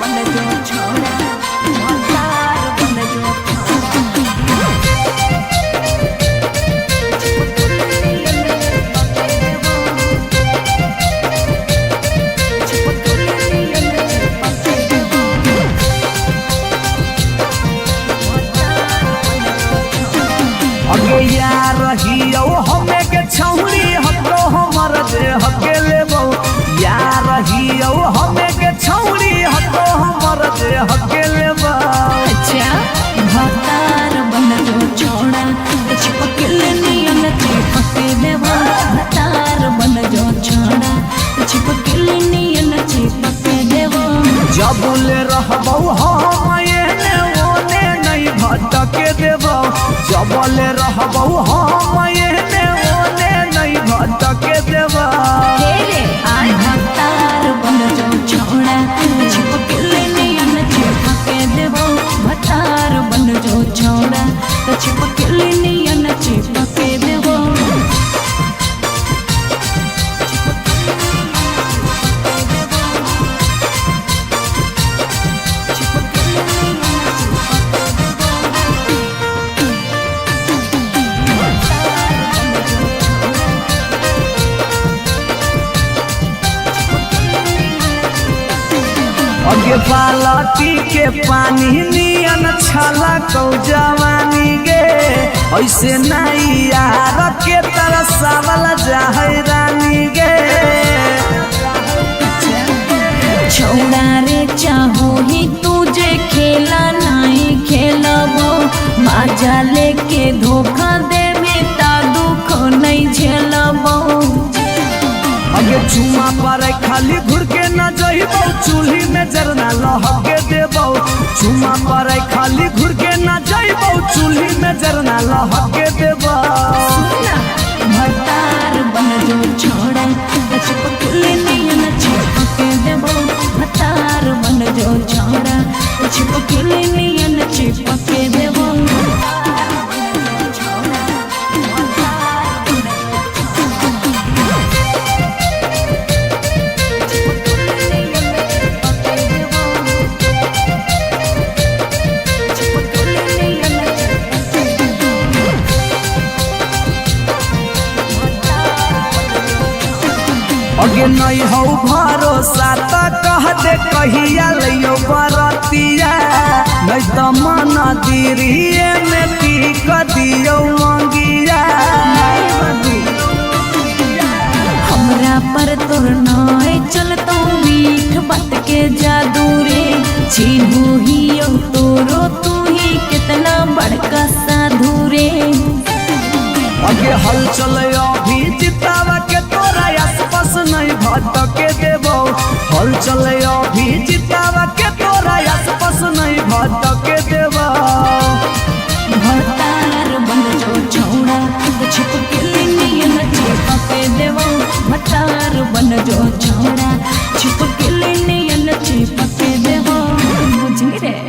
बन जो छोड़ा भतार बन जो अगे यार रहियो हमें के छौरी हतो हमर दे हके लेबो यार रहियो हमें के छौरी हतो हमर दे हके लेबो। अच्छा भतार बन जो छोड़ा चिपकल नियन चिपके देबो भतार बन जो छोड़ा चिपकल नियन चिपके देबो। जबले रहबो हम एने ओने नहीं भटके देबो जबले रहबो हम एने ओने नहीं भटके देबो। तेरे आय भतार बन जो छोड़ा चिपकल नियन चिपके देबो भतार बन जो छोड़ा चिपकल नियन चिपके देबो। अगे बालटी के पानी नियन छला कौ जवानी गे ऐसे नहीं यार के तरसावल जाहै रानी गे। छोड़ा रे चाहो ही तुझे खेला नहीं खेलबो माजा लेके धोखा दे बेटा दुख नहीं झेलबो। अगे चुमा पर खाली घुर के न जइबो चूल्ही में जरना लहके देबो चुमा पर खाली घुर के न जइबो चूल्ही में जरना लहके देबो। भतार बन जो छोड़ा चिपकल नियन चिपके देबो भतार बन जो छोड़ा चिपकल नियन चिपके देबो। अगे नहीं हो भरोसा तो कह दे कहिया लियो बरतिया नहीं तो मन दिरिए में पीक दियो मंगिया। हमरा पर तोर नाय चलतो मीठ बात के जादू रे चिन्हू ही तोरो तू ही कितना बड़का साधु रे। अगे हल चले अभी जितावा के तोरा आसपास नहीं भटके देबो हल चले अभी जितावा के तोरा आसपास नहीं भटके देबो। भतार बन जो छोड़ा चिपकल नियन चिपके देबो भतार बन जो छोड़ा चिपकल नियन चिपके देबो बुझली रे।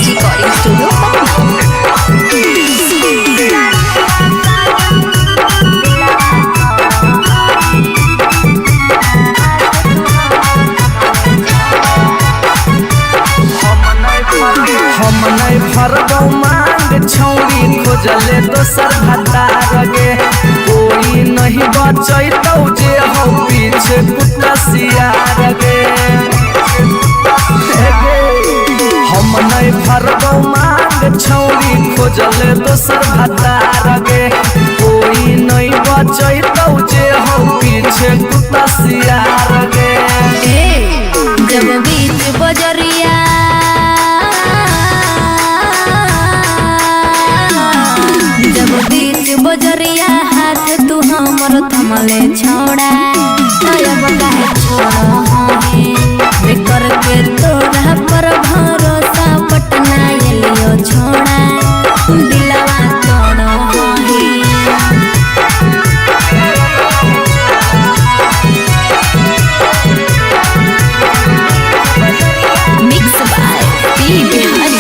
रिकॉर्डिंग स्टूडियो हम नहीं भरबौ मांग छौरी खोजले दोसर भतार गे कोई नहीं बचैतौ जे हौ पीछे कुत्ता सियार गे हम नहीं भरबौ मांग छौरी खोजले दोसर भतार गे कोई नहीं बचैतौ जे हौ पीछे कुत्ता सियार गे जब बीच बजरिया जब बीच बजरिया हाथ तू हमर थमले छोड़ा अब काहे छोड़ा है करके तोरा पर भरोसा पटना एलियो छोड़ा दिलवा तोड़ो मिक्स बाय पी बिहारी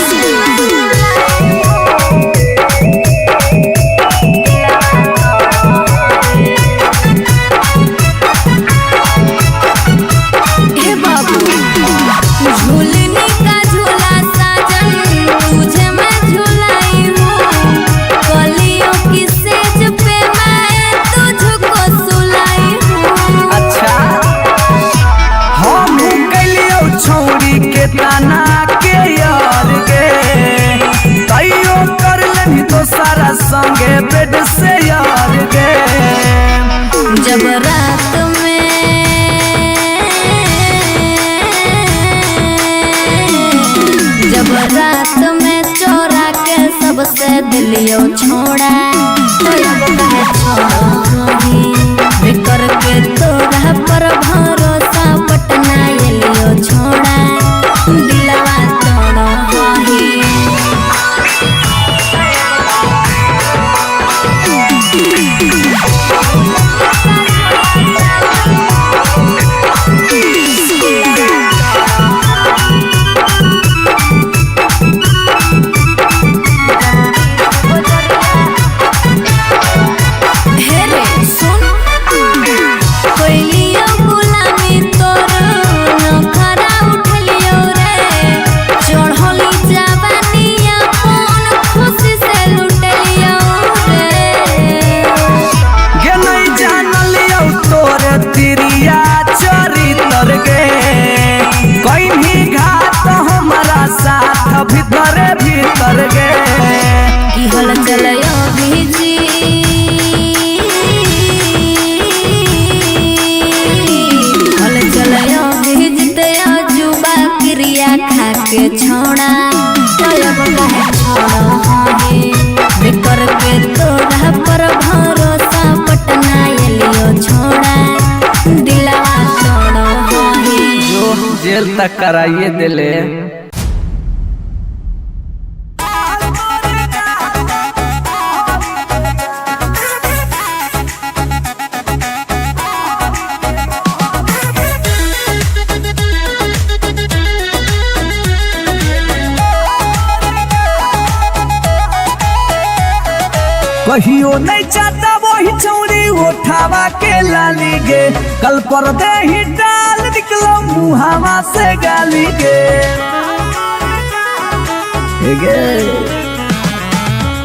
ताना के यार गे तैयो कर लेनी तो सारा संगे बेड से यार गे जब रात में चोरा के सबसे दिलियो छोड़ा करके तोरा पर भरोसा पटना एलियो छोड़ा दिलवा तोड़ो भीतर गे की हल चलयो भीजी हल चलयो भीजते जुबा क्रिया खा के छोड़ा अब काहे छोड़ो करके तोरा पर भरोसा पटना एलियो छोड़ा दिलवा तोड़ो जो जेल तक कराइए दिले कहियो नहीं चाहता वही चौड़ी उठावा के लाली गे कल पर दे ही डाल निकलो मुहावा से गाली गे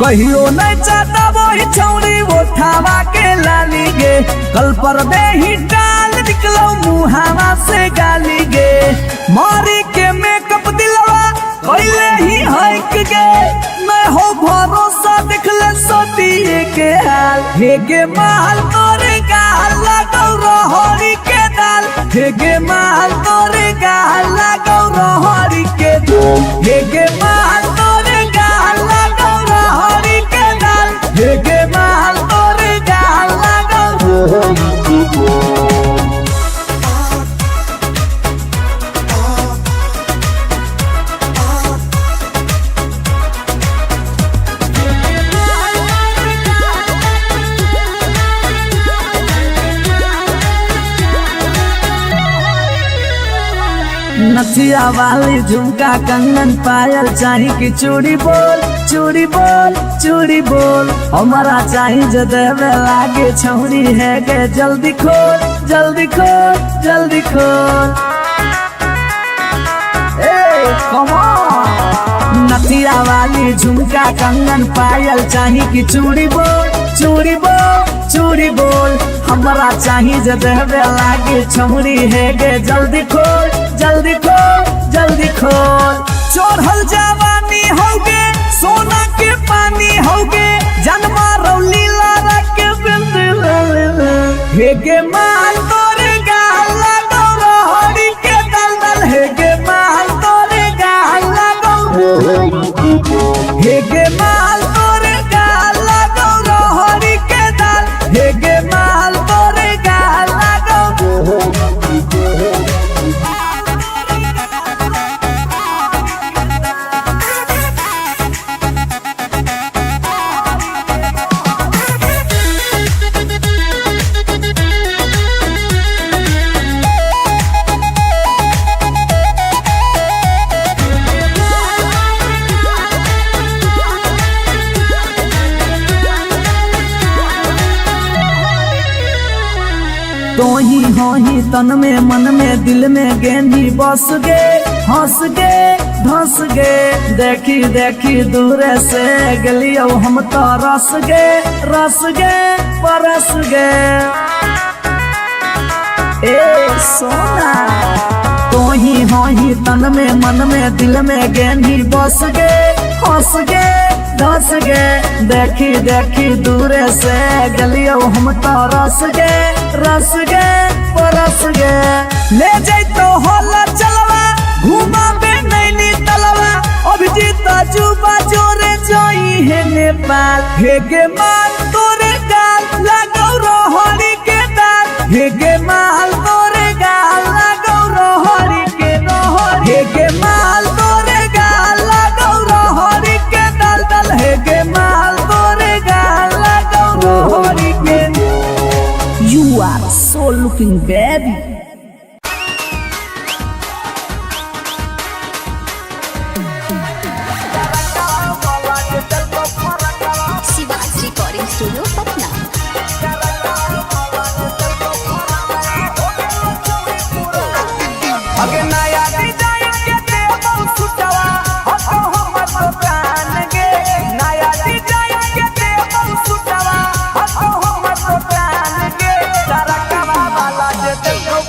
कहियो नहीं चाहता वही चौड़ी उठावा के लाली गे कल पर दे ही डाल निकलो मुहावा से गाली गे मारी के मेकअप दिलवा पहले ही हक गे मैं हो भरोसा दिखले सोतिए के हाल हेगे माल तोरे गाल लगौ रहरी के दाल हेगे माल तोरे गाल लगौ रहरी के दाल हेगे माल तोरे गाल लगौ रहरी के दाल हेगे माल तोरे गाल लगौ रहरी के दाल नथिया वाली झुमका कंगन पायल चाही कि चूड़ी बोल चूड़ी बोल चूड़ी बोल हमारा चाही जो देवे लागे छौरी है गे जल्दी खोल जल्दी खोल जल्दी खोल नथिया वाली झुमका कंगन पायल चाही कि चूड़ी बोल चूड़ी बोल चूड़ी बोल हमारा चाही जो देवे लागे छौरी है गे जल्दी खोल जल्दी खोल जल्दी खोल चढ़ल जवानी होगे सोना के पानी होगे जन्मा रौली लारा के बिंद हेगे माल तोरे गाल लगौ हरी के दलदल हेगे माल तोरे गाल लगौ हेगे माल तोरे गाल लगौ हरी के दल हेगे माल तोरे गाल लगौ हो ही तन में मन में दिल में गेंदी बस गे हंस गे धंस गे देखी देखी दूर से गलियो हम तो रस गे परस गे ए सोना तो ही हो ही तन में मन में दिल में गेंदी बस गे हंस गे धंस गे देखी देखी दूर से गलियो हम तो रस गे परस गे ले जैतो होला चलवा घुमा बे नैनी तलवा अभिजीत जुबा जोरे जोई है नेपाल हेगे माल तोरे गाल लगौ रोहरी के दाल हेगे माल तोरे गाल लगौ रोहरी के रोहरी हेगे माल तोरे गाल लगौ रोहरी के दल दल हेगे माल तोरे गाल लगौ रोहरी के You are so looking baby. Shivaj recording studio Patna. अगे नया डिजाइन के देबो सुटवा हतो हमर तो प्राण गे नया डिजाइन के देबो सुटवा हतो हमर तो प्राण गे तारा कवा वाला जे देखो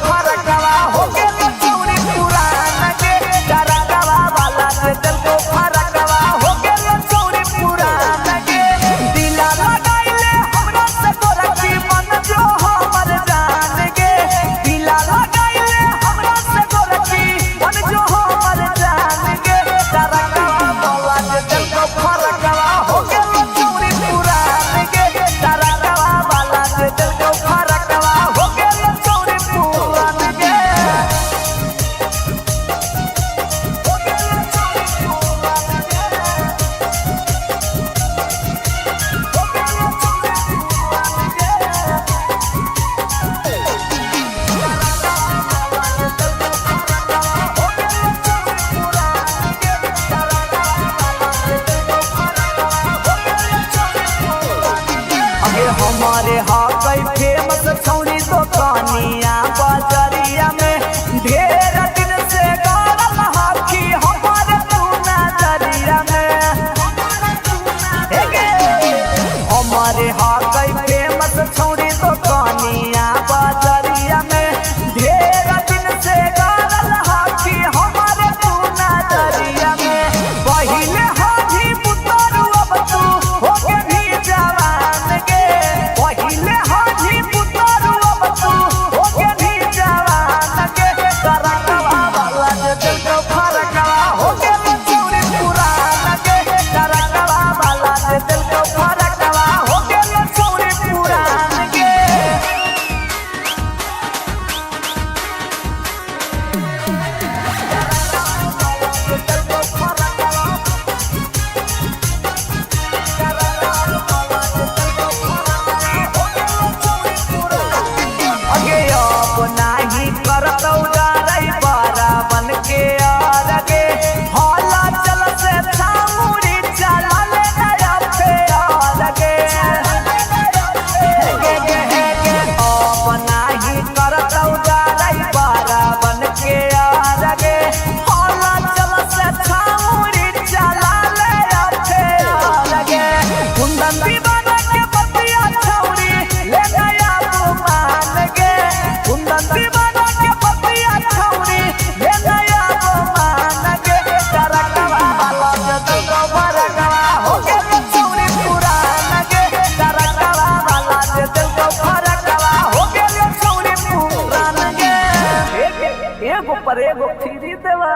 पर एगो फ्री देवा।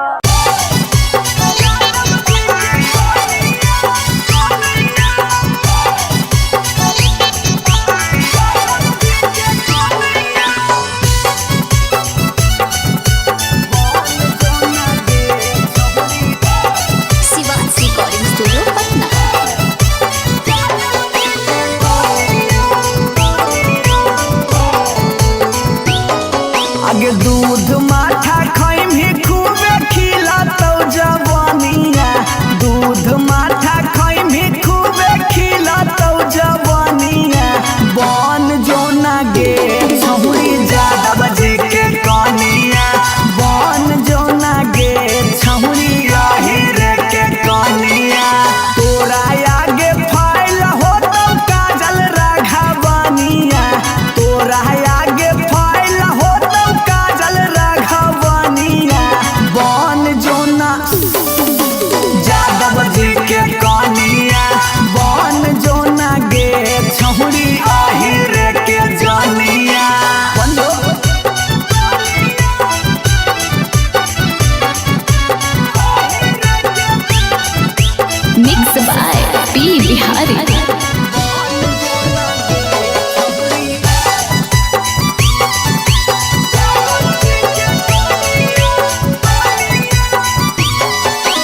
Shivaj recording studio Patna. आगे दूध माठा खाइम ही खूबे खिला तो जवानिया, दूध माठा खाइम ही खूबे खिला तो जवानिया। बन जो ना गे छहुरी ज्यादा बजे के कनिया, बन जो ना गे छहुरी रे के कनिया। तोरा आगे फाइल हो तो काजल राघवनिया, तोरा आगे फाइल हो तो काजल राघवनिया। बन जो ना ज्यादा बजे के कनिया, बन जो ना गे छहुरी रे के जनिया। Mix by P Bihari.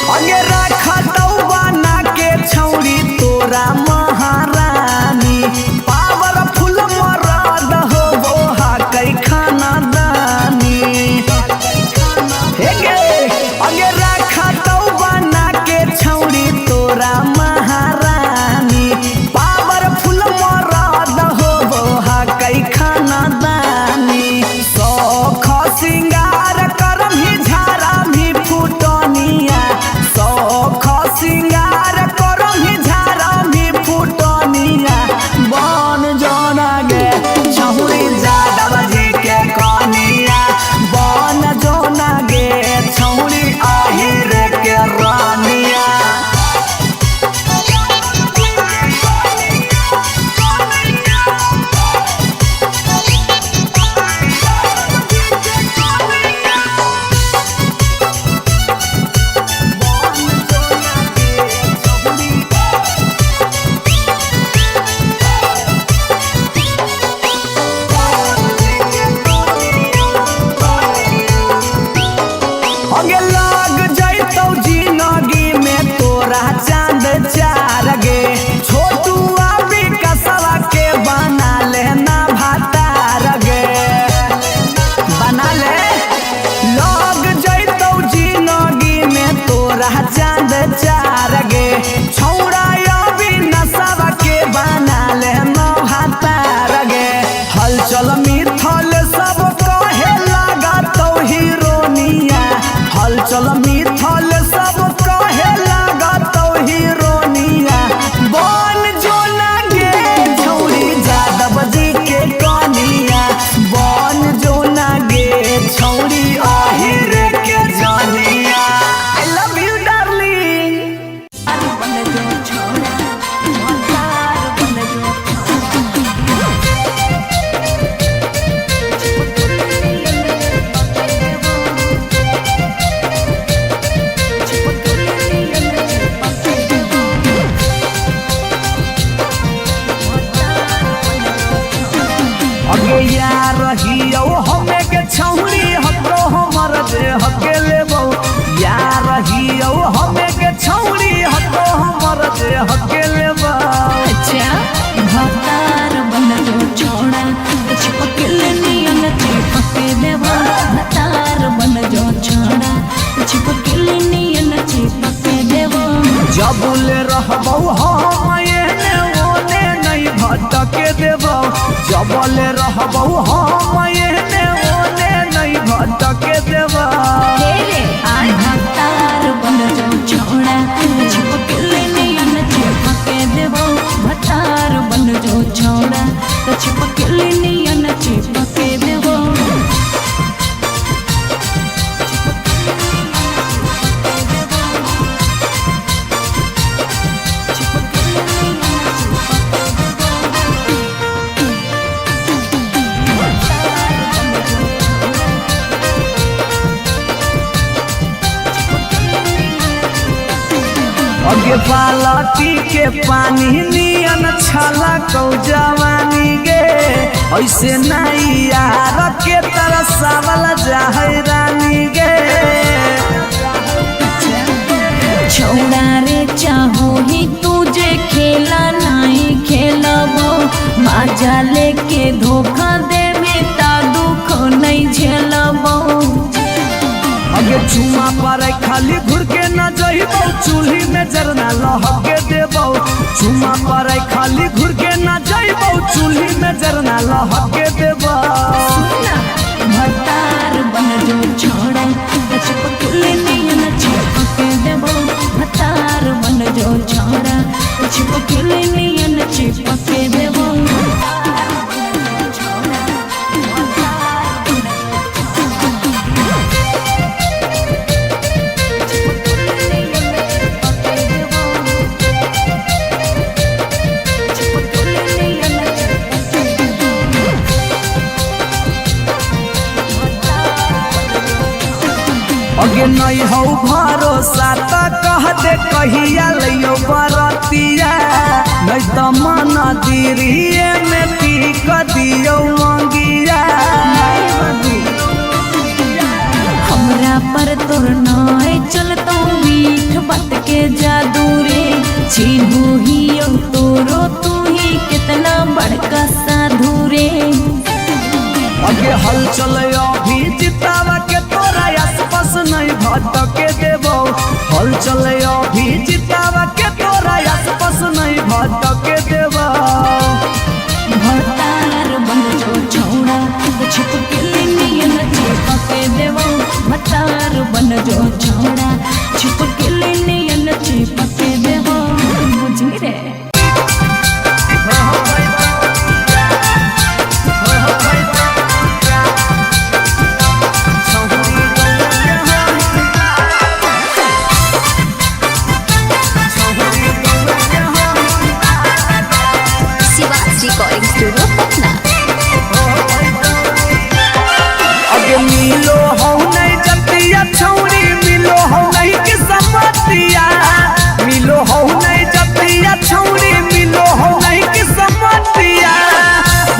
अगे रखा तो बना के छौरी तोरा महारानी, पावरफुल मरद हो वो कई खाना दानी। हे गे अगे रखा तो बना के छौरी तोरा महारानी, पावरफुल मरद हो वो कई खाना दानी। सौख सिंगार करम ही झारा भी फुटनिया, सौख सिंगार करम ही झारा भी फुटनिया। बन जोना गे छहुरी ज्यादा बजे के कनिया, बन जोना गे छहुरी रे के रानिया। अगे लाग जैतौ जिंदगी में तोरा चांद चार गे, छोटू अभी कसवा के बना लेना भातार गे, बना ले। लाग जैतौ जिंदगी में तोरा चांद चार गे, छौड़ा अभी नसवा के बना लेना भातार गे। हलचल मिथल सब कहे लगा तो हीरोनिया, हलचल मिथल सब कहे लगा तो हीरोनिया। बन जो ना गे छौरी ज्यादा बजे के कनिया, बन जो ना गे छौरी रे के जनिया। I love you darling. अगे यार रहियो हमें के छौरी हतो हमर जे हकेले बहु, यार रहियो हमें के छौरी हतो हमर जे हकेले बहु। अच्छा भतार बन जो छोड़ा चिपकल नियन चिपके देवा, भतार बन जो छोड़ा चिपकल नियन चिपके देवा। जबले रहबौ हम एने ओने नहीं भटके देबौ, जबले रहबौ हम एने ओने नहीं भटके देबौ। भतार बन जो छोड़ा चिपकल नियन चिपके देवा, भतार बन जो छोड़ा चिपकल नियन चिपके देवा। अगे बालटी के पानी नियन छला कौ जवानी गे ऐसे नहीं यार के तरह सावल जाहे रानी गे छोड़ा रे चाहो ही तुझे खेला नहीं खेलबो माजा लेके धोखा देवे ता दुख नहीं झेलबो अगे चुमा पर खाली घुर के न जइबो चूल्ही में जरना लहके देबो चुमा पर खाली घुर के न जइबो चूल्ही में जरना लहके देबो भतार बन जो छोड़ा चिपकले नियन चिपके देबो भतार बन जो छोड़ा चिपकले नियन चिपके देबो अगे नहीं हो भरोसा तो कह दे कहिया लियो बरतिया नहीं तो मन दिरिए में पीक दियो मंगिया हमरा पर तोर नाय चलतो मीठ बात के जादू रे छीनू ही तोरो तू ही कितना बड़का साधु रे अगे हल चले अभी जितावा के तोरा आसपास नहीं भटके देबो हल चले अभी जितावा के तोरा आसपास नहीं भटके देबो भतार बन जो छोड़ा छिपकली नियन चिपके देबो भतार बन जो छोड़ा छिपकली नियन चिपके देबो बुझी रे रिकॉर्डिंग स्टूडियो पटना। अगे मिलो हो नहीं जतिया छौरी मिलो हो नहीं कि समतिया मिलो हो नहीं जतिया छौरी मिलो हो नहीं कि समतिया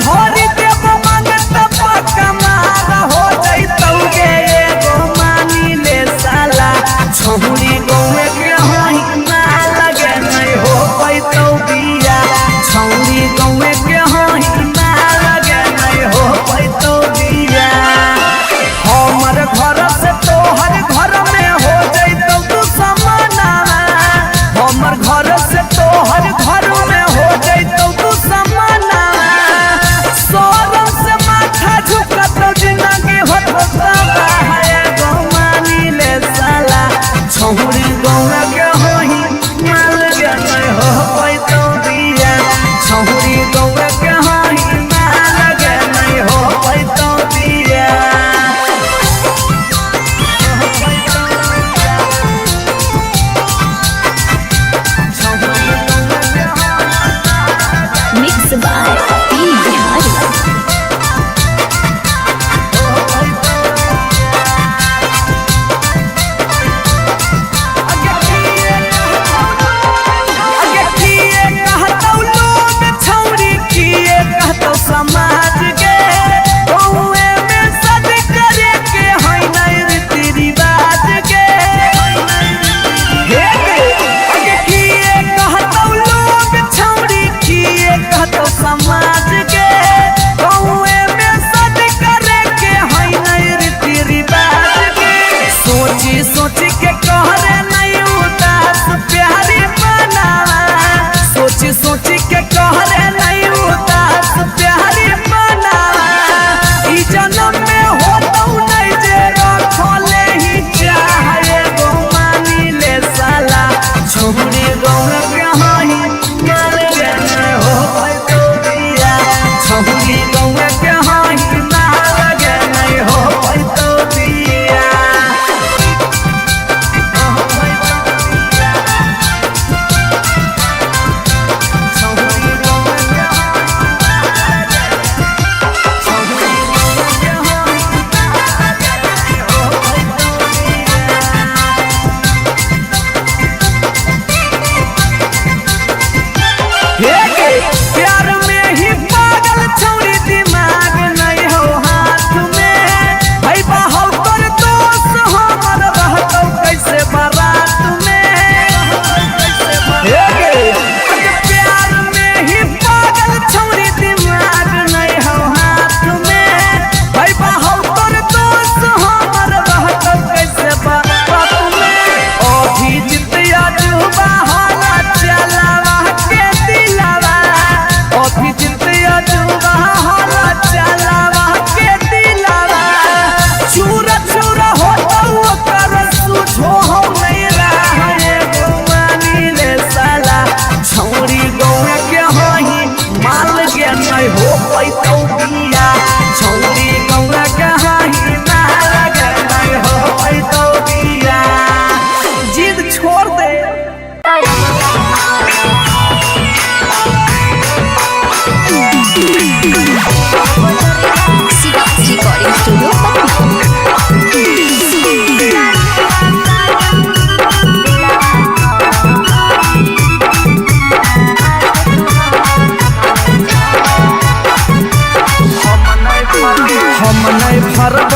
भरी देव मांगत पक्का मार हो जइतौगे एगो मानी ले साला छौरी गौए के हाई ना लगे नहीं हो पैतौ बिया छौरी गौए के हाई ना लगे नहीं हो पैतौ बिया हम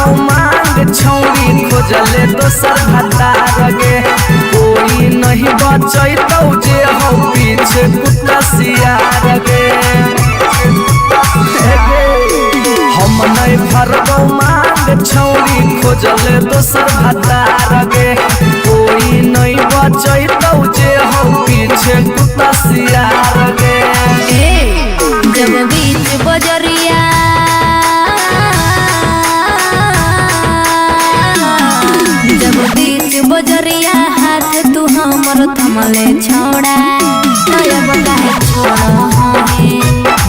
भरगो मांग छौरी खोजले दोसर भतार गे कोई नहीं बचैतौ जे हो पीछे कुत्ता सियार गे हम नहीं भरगो मांग छौरी खोजले दोसर भतार गे कोई नहीं बचैतौ जे हो पीछे कुत्ता सियार गे जब बीच बजरिया जब बीच बजरिया हाथ तू हमर थमले छोड़ा अब काहे छोड़ा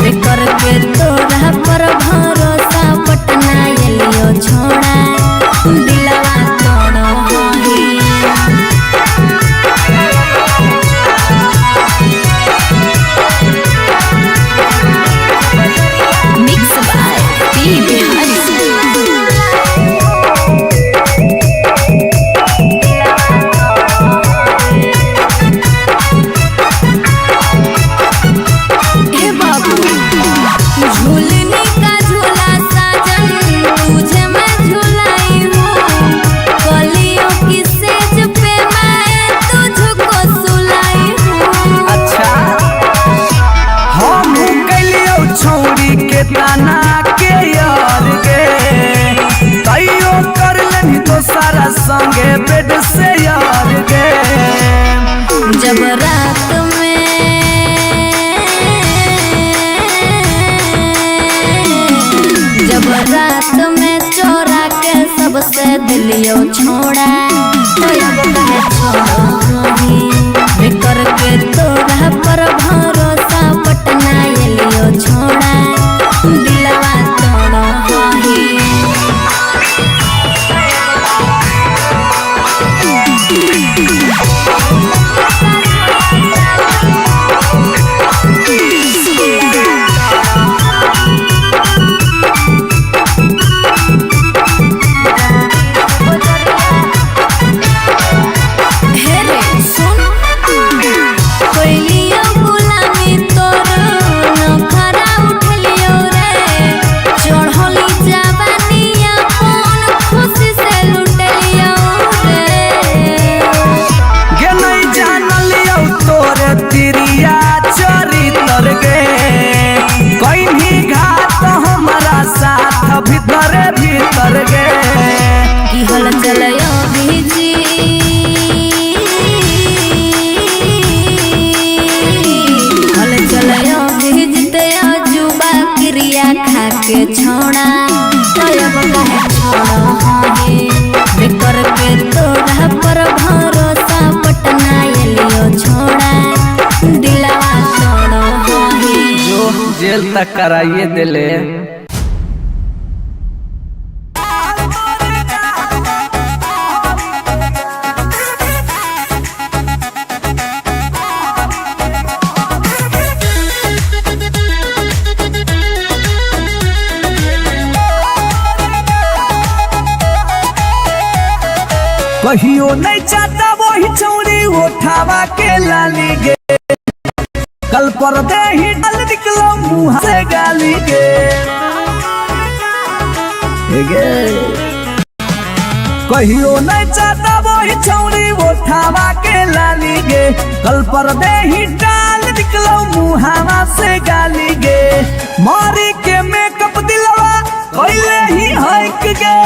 है करके तोरा पर भरोसा पटना एलियो छोड़ा दिलवा तोड़ो मिक्स बाय पी बिहारी झूलने का झूला साजन तुझे मैं झूलाई हूँ कलियों की सेज पे मैं तुझको सुलाई हूँ। अच्छा हम कलियो छौरी के ताना के यार गे तैयो कर लेनी तो सारा संगे बेड से यार गे जब रात में चोरा के सबसे दिलियो छोड़ा तो अब काहे छोड़ो करके तोरा पर भरोसा पटना एलियो छोड़ा दिलवा तोड़ो भीतर भीतर गे की हल चलयो भीजी हल चलयो भीजते अजुबा क्रिया खा के छोड़ा अब काहे छोड़ो करके तोरा पर भरोसा पटना एलियो छोड़ा दिलवा तोड़ो जो जेल तक कराइए दिले कहियो नहीं चाहता वही छौरी उठावा के लाली गे कल पर दे ही डाल निकलो मुँह से गाली गे कहियो नहीं चाहता वही छौरी उठावा के लाली गे कल पर दे ही डाल निकलो मुँह से गाली गे मारी के मेकअप दिलवा कैले ही हक गे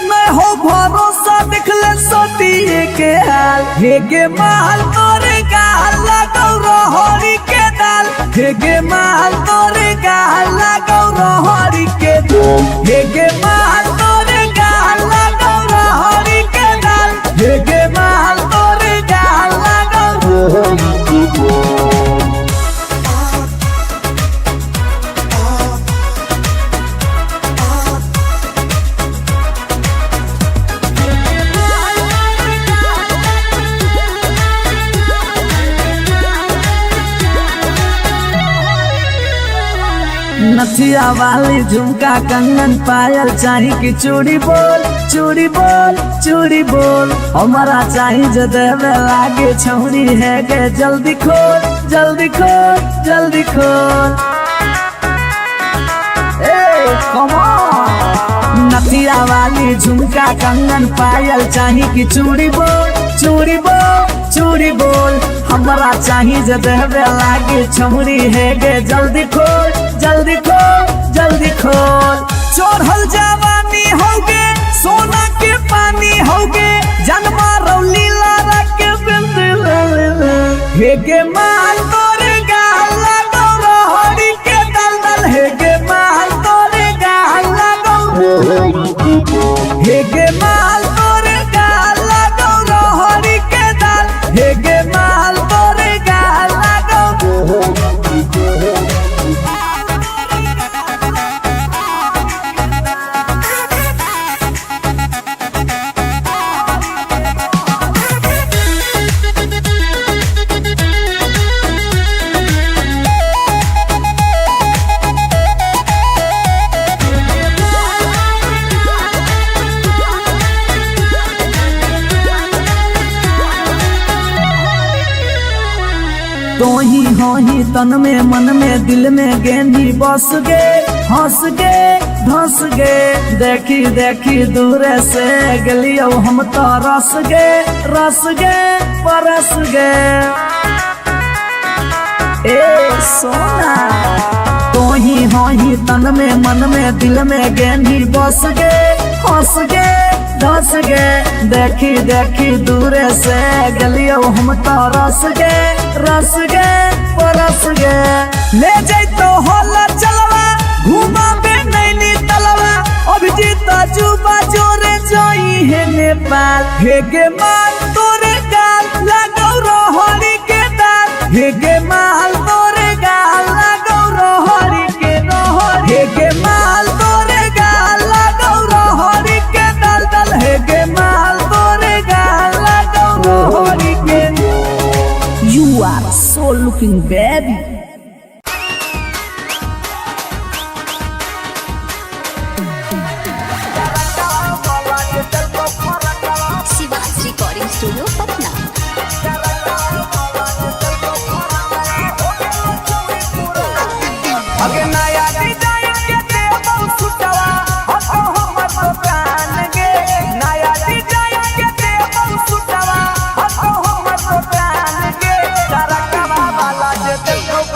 मैं हो भरोसा दिखले सोतिए के हाल हे गे माल तोरे गाल लगौ रहरी के दाल हे गे माल तोरे गाल लगौ रहरी के दाल हे गे माल तोरे गाल लगौ रहरी के दाल हे गे माल तोरे गाल लगौ रहरी के दाल नथिया वाली झुमका कंगन पायल चाही कि चूड़ी बोल चूड़ी बोल चूड़ी बोल हमारा चाही जो देवे लागे छौरी है गे जल्दी खोल जल्दी खोल जल्दी खोल ए कम ऑन नथिया वाली झुमका कंगन पायल चाही कि चूड़ी बोल चूड़ी बोल चूड़ी बोल हमरा चाही जे देवे लागे छमुरी है गे जल्दी खोल जल्दी खोल जल्दी खोल। चढ़ल जवानी होगे सोना के पानी होगे जन्मा रौली लारा के बिंद हे गे माल तोरे गाल लगो रोहड़ी के दलदल हे गे माल तोरे गाल लगो हे गे माल तोरे गाल लगो रोहड़ी के दल हे गे माल तोरे गाल लगो। तोही होही तन में मन में दिल में गेंदी बस गे हंस गे धंस गे देखी देखी दूर से गलियो हम तो रस गे परस गे ए सोना। तोही होही तन में मन में दिल में गेंदी बस गे हंस गे धस गे देखी देखी दूर से गलियो हम तो रस गे परस गे। ले जैतो होला चलवा घुमा बे नैनी तलवा अभिजीत जुबा जोरे जोई है नेपाल हे गे माल तोरे गाल लगो रोहड़ी के दाल हे गे माल तोरे गाल लगो रोहड़ी के हे गे माल तोरे गाल लगो रोहड़ी के दल हे गे माल तोरे गाल लगो रोहड़ी के। You are so looking baby. Shivaj recording studio Patna. अगे नया डिजाइन के देबो सुटवा हतो हमर दुकान गे नया डिजाइन के देबो सुटवा हतो हमर दुकान गे तारा कबा वाला जे देखो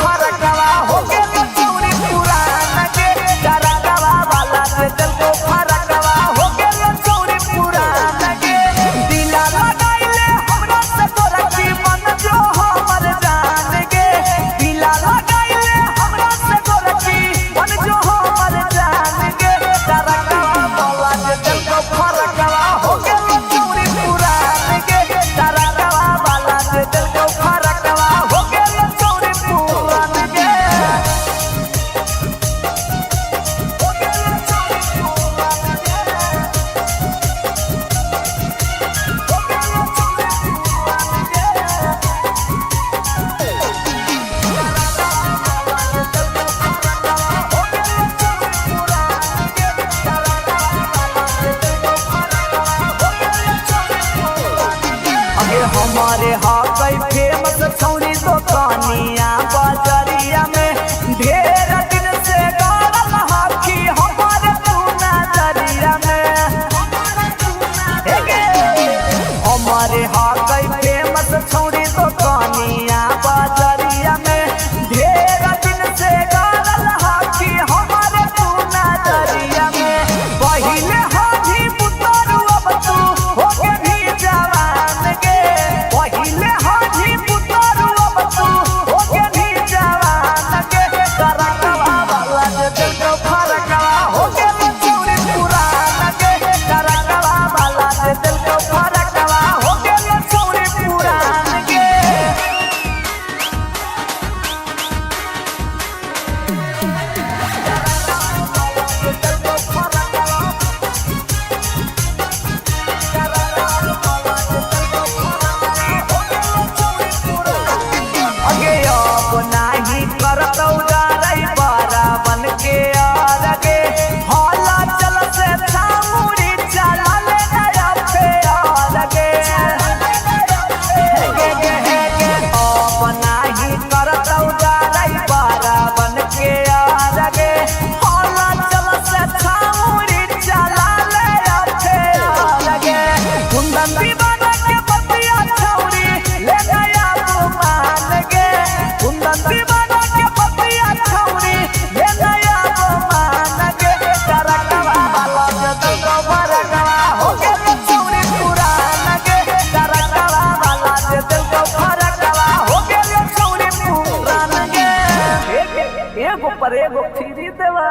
एगो फ्री देवा।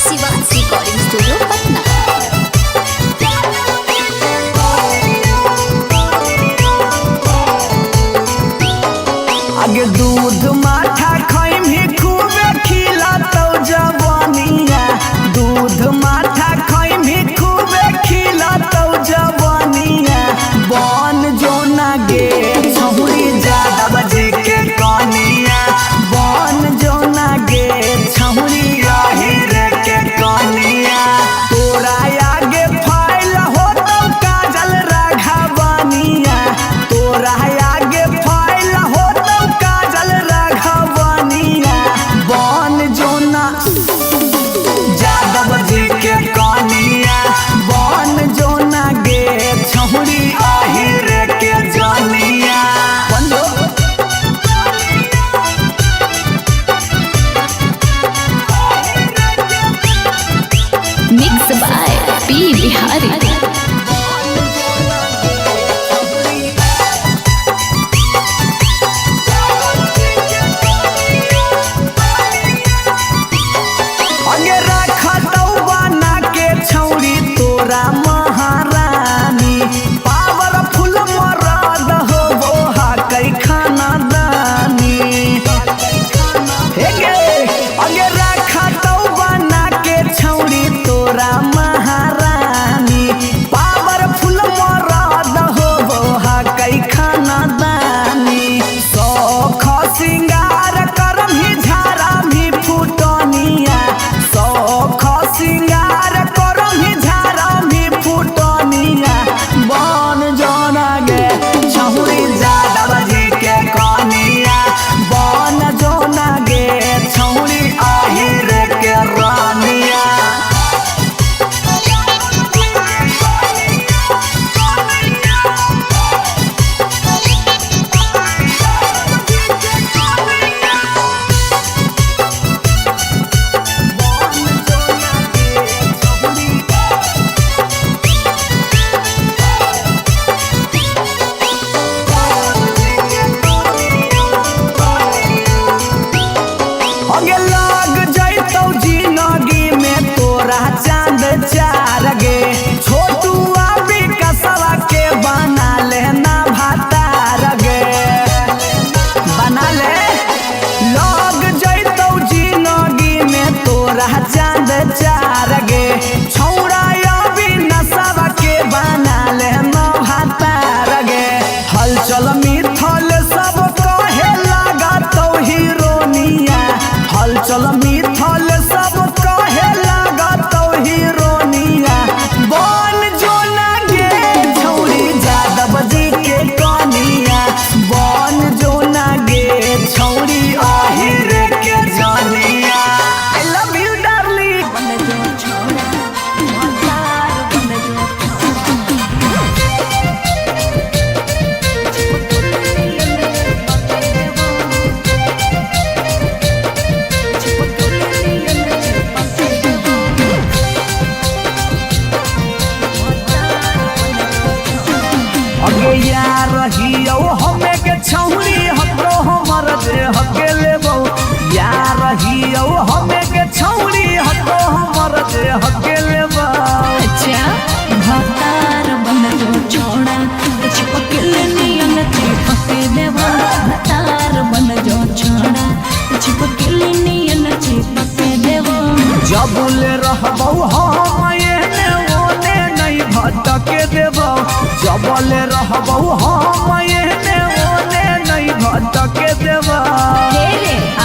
Shivaj recording studio Patna. आगे दूध माठा खैम ही खूबे खिला तो जवानिया, दूध माठा खैम ही खूबे खिला तो जवानिया। बन जो ना गे छहुरी ज्यादा बजे के कनिया, बन जो ना गे छहुरी रे के कनिया। तोरा आगे फाइल हो तो काजल राघवनिया, तोरा आगे फाइल हो तो काजल राघवनिया। बन जो ना यादव जी के कनिया, बन जो ना गे छहुरी रे के जनिया। Mix by P Bihari. अगे रखा तो बना के छौरी तोरा महारानी, पावरफुल मरद हो वो कई खाना दानी। अगे रखा तो बना के छौरी तोरा महारानी, पावरफुल मरद हो वो कई खाना दानी। सौख सिंगार करम ही झारा भी फुटनिया, सौख सिंगार करम ही झारा भी फुटनिया। बन जोना गे छहुरी यादव जी के कनिया, बन जोना गे छहुरी रे के रानिया। अगे लग जैतौ जिंदगी में तोरा चांद चार गे, छोटू अभी कसवा के बना लेना भातार गे, बना ले। लग जैतौ जिंदगी में तोरा चांद चार गे, छौड़ा अभी नसवा के बना लेना भातार गे। हलचल मिथल सब कहे लगा तो हीरोनिया, हलचल मिथल सब कहे लगा तो हीरोनिया। बन जो ना गे छौरी यादव जी के कनिया, बन जो ना गे छौरी रे के जनिया। I love you darling. बन जो छोड़ा मजार, बन जो अगे यार रहियो हमें के छौरी हतो हमर दे हके लेबो, यार रहियो हमें के छौरी हतो हमर दे हके लेबो। अच्छा भतार बन जो छोड़ा चिपकल नियन चिपके देवा, भतार बन जो छोड़ा चिपकल नियन चिपके देवा। जबले रहबौ हम एने ओने नहीं भटके देबौ, जबले रहबौ हम एने ओने नहीं भटके देबौ।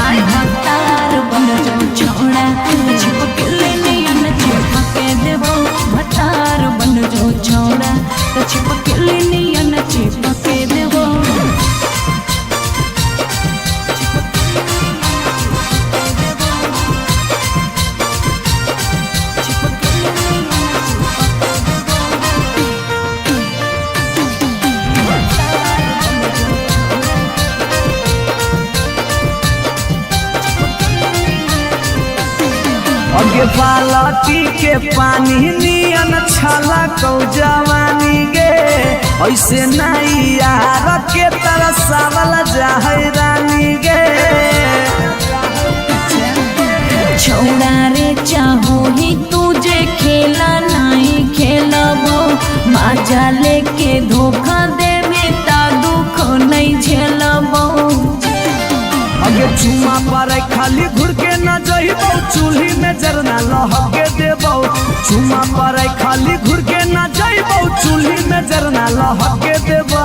आई भतार बन जो छोड़ा चिपकल नियन चिपके देवा, भतार बन जो छोड़ा चिपकल नियन चिपके देवा। बालटी के पानी नियन छला कौ जवानी गे ऐसे नहीं यार के तरसावल जाहे रानी गे छौड़ा रे चाहो ही तुझे खेला नहीं खेलबो मजा लेके धोखा देवे ता दुख नहीं झेलबो अगे चुमा पर खाली घुर के न जइबो चूल्ही में जरना लहके देबो चुमा पर खाली घुर के न जइबो चूल्ही में जरना लहके देबो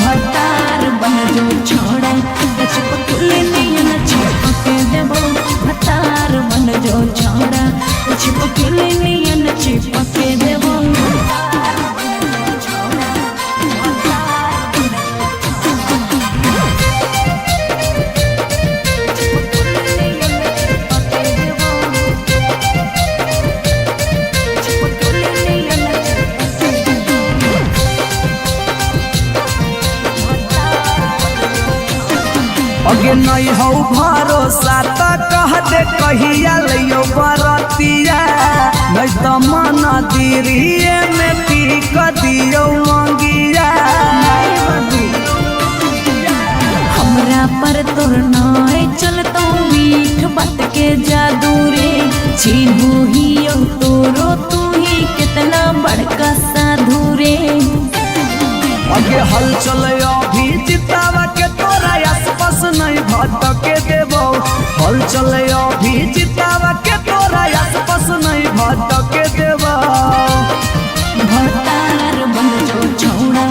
भतार बन जो छोड़ा चिपकले नहीं न चिपके देबो भतार बन जो छोड़ा चिपकले नहीं न चिपके देबो अगे नहीं हो भरोसा त कह दे कहिया लियो बरतिया नहीं तो मन दिरिए में पीक दियो मंगिया हमरा पर तोर नाय चलतो मीठ बात के जादू रे चिन्हू ही तोरो तू ही कितना बड़का साधु रे अगे हल चले अभी जितावा के तोरा आसपास नहीं भटके देबो हल चले अभी जितावा के तोरा आसपास नहीं भटके देबो भतार बन जो छौड़ा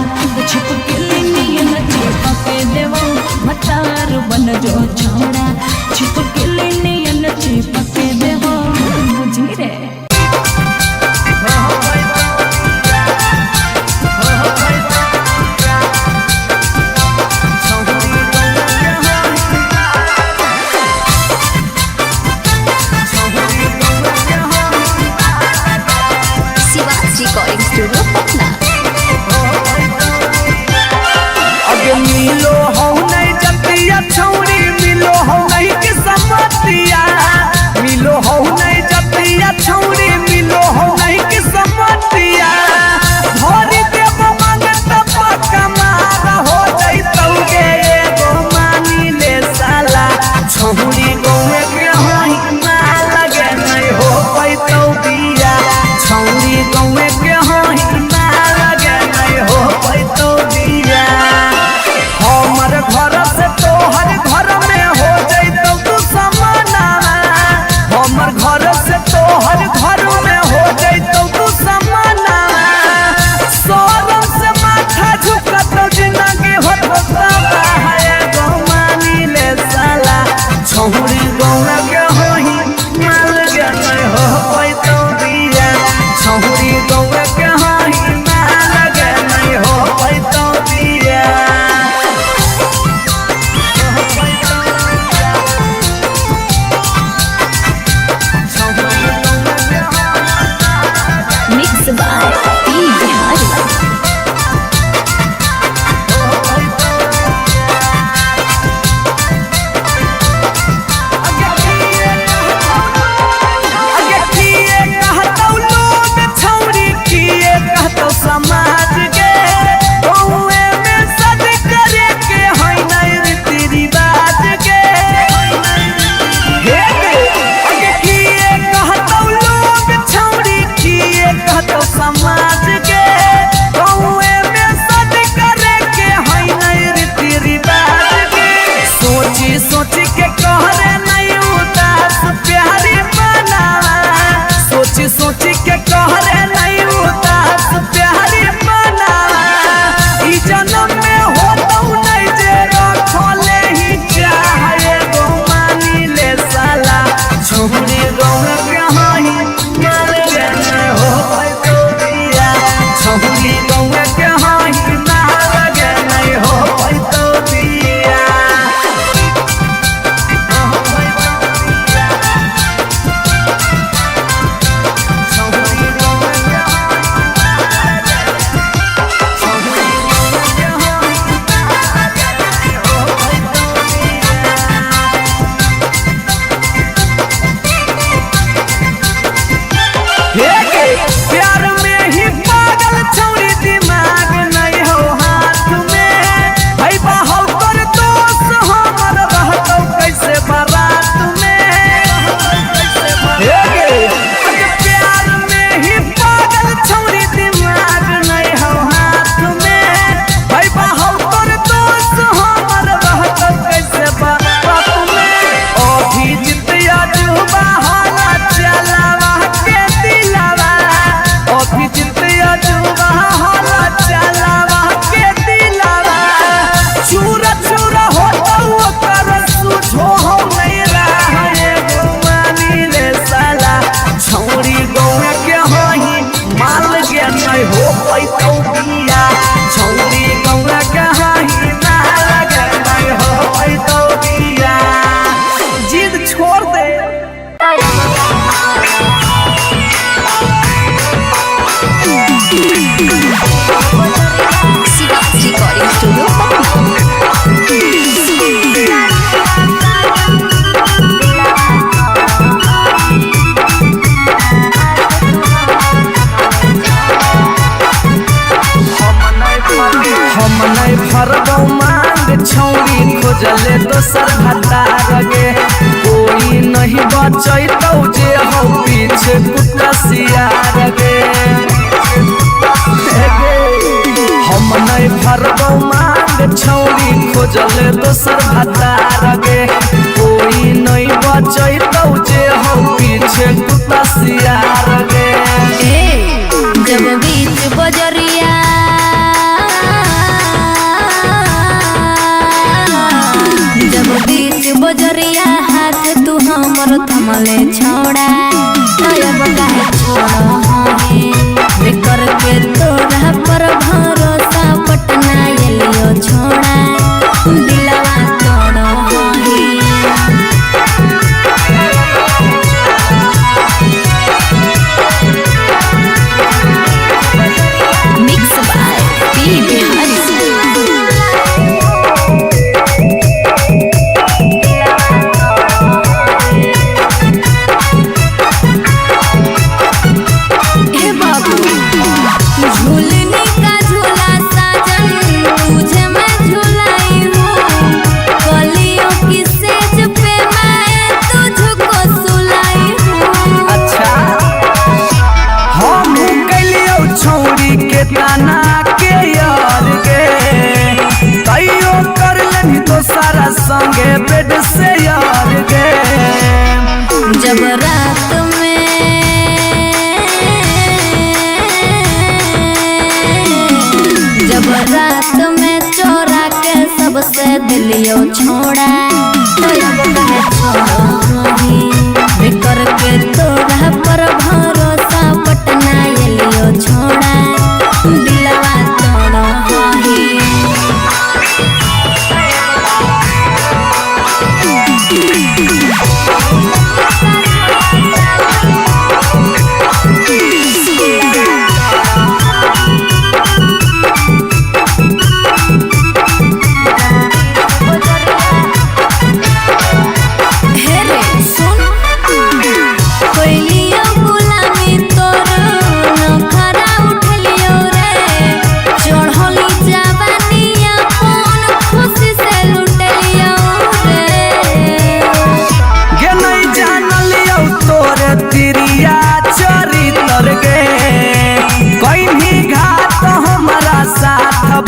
छिपकले नियन चिपके देबो भतार बन जो छौड़ा छिपकले नियन चिपके देबो बुझी रे रिकॉर्डिंग स्टूडियो पटना। अगे मिलो हो नहीं जतिया छौरी मिलो हो नहीं किस्मतिया मिलो हो नहीं जतिया छौरी मिलो हो नहीं किस्मतिया भरी देव मांगत पक्का मार हो जइतौ गे एगो मानी ले साला छौरी गौए के होई ना लगे नहीं हो पैतौ बिया छौरी गौए के होई ना लगे नहीं हो पैतौ बिया हमर घर से तोहर घर में हो जइतौ तू समाना हमर घर से तोहर घर में हो जइतौ तू समाना सोरम से माथा झुकतौ जिंदगी होतौ है गो मानी ले साला छौरी गौए के होई ना लगे नहीं हो पैतौ बिया छौरी गौए के होई ना लगे नहीं हो पैतौ बिया मिक्स बाय पी बिहारी। अगे किए कहतौ लोग छौरी किए कहतौ समाज के गौए में सद करे के होई नहीं रीति रिवाज के हे अगे किए कहतौ लोग छौरी किए कहतौ समाज के गौए में सद करे के होई नहीं रीति रिवाज के सोची सोची के कहरे नहीं उदास प्यारी बनावा सोची सोची के कहरे नहीं उदास प्यारी बनावा ई जन्म में होतौ नहीं जे रखले ही चाहे गो मानी ले साला छौरी गौए के होई मार गे नहीं हो पैतौ बिया छौरी गौए के होई मार गे नहीं हो पैतौ बिया छौरी शिवाजी रिकॉर्डिंग स्टूडियो पटना। हम नहीं फरबौ मांग छौरी खोजले दोसर भतार गे कोई नहीं बचैतौ जे हौ पीछे कुत्ता सियार गे हम नहीं फरबौ मांग छौरी खोजले दोसर भतार गे कोई नहीं बचैतौ जे हौ पीछे कुत्ता सियार गे जब बीच बजरिया जब बीच बजरिया हाथ तू हमर थमले छोड़ा अब काहे छोड़ बेकर के तोरा पर भरोसा पटना एलियो छोड़ा दिलवा तोड़ो मिक्स बाय पी बिहारी झूलने का झूला साजन तुझे मैं झूलाई हूँ कलियों की सेज पे मैं तुझको सुलाई हूँ। अच्छा हम कलियो छौरी के ताना के यार गे तैयो कर लेनी तो सारा संगे बेड से यार गे जब रात में चोरा के सबसे दिलियो छोड़ा तो अब काहे छोड़ो बेकर के तोरा पर भरोसा पटना एलियो छोड़ा दिलवा तोड़ो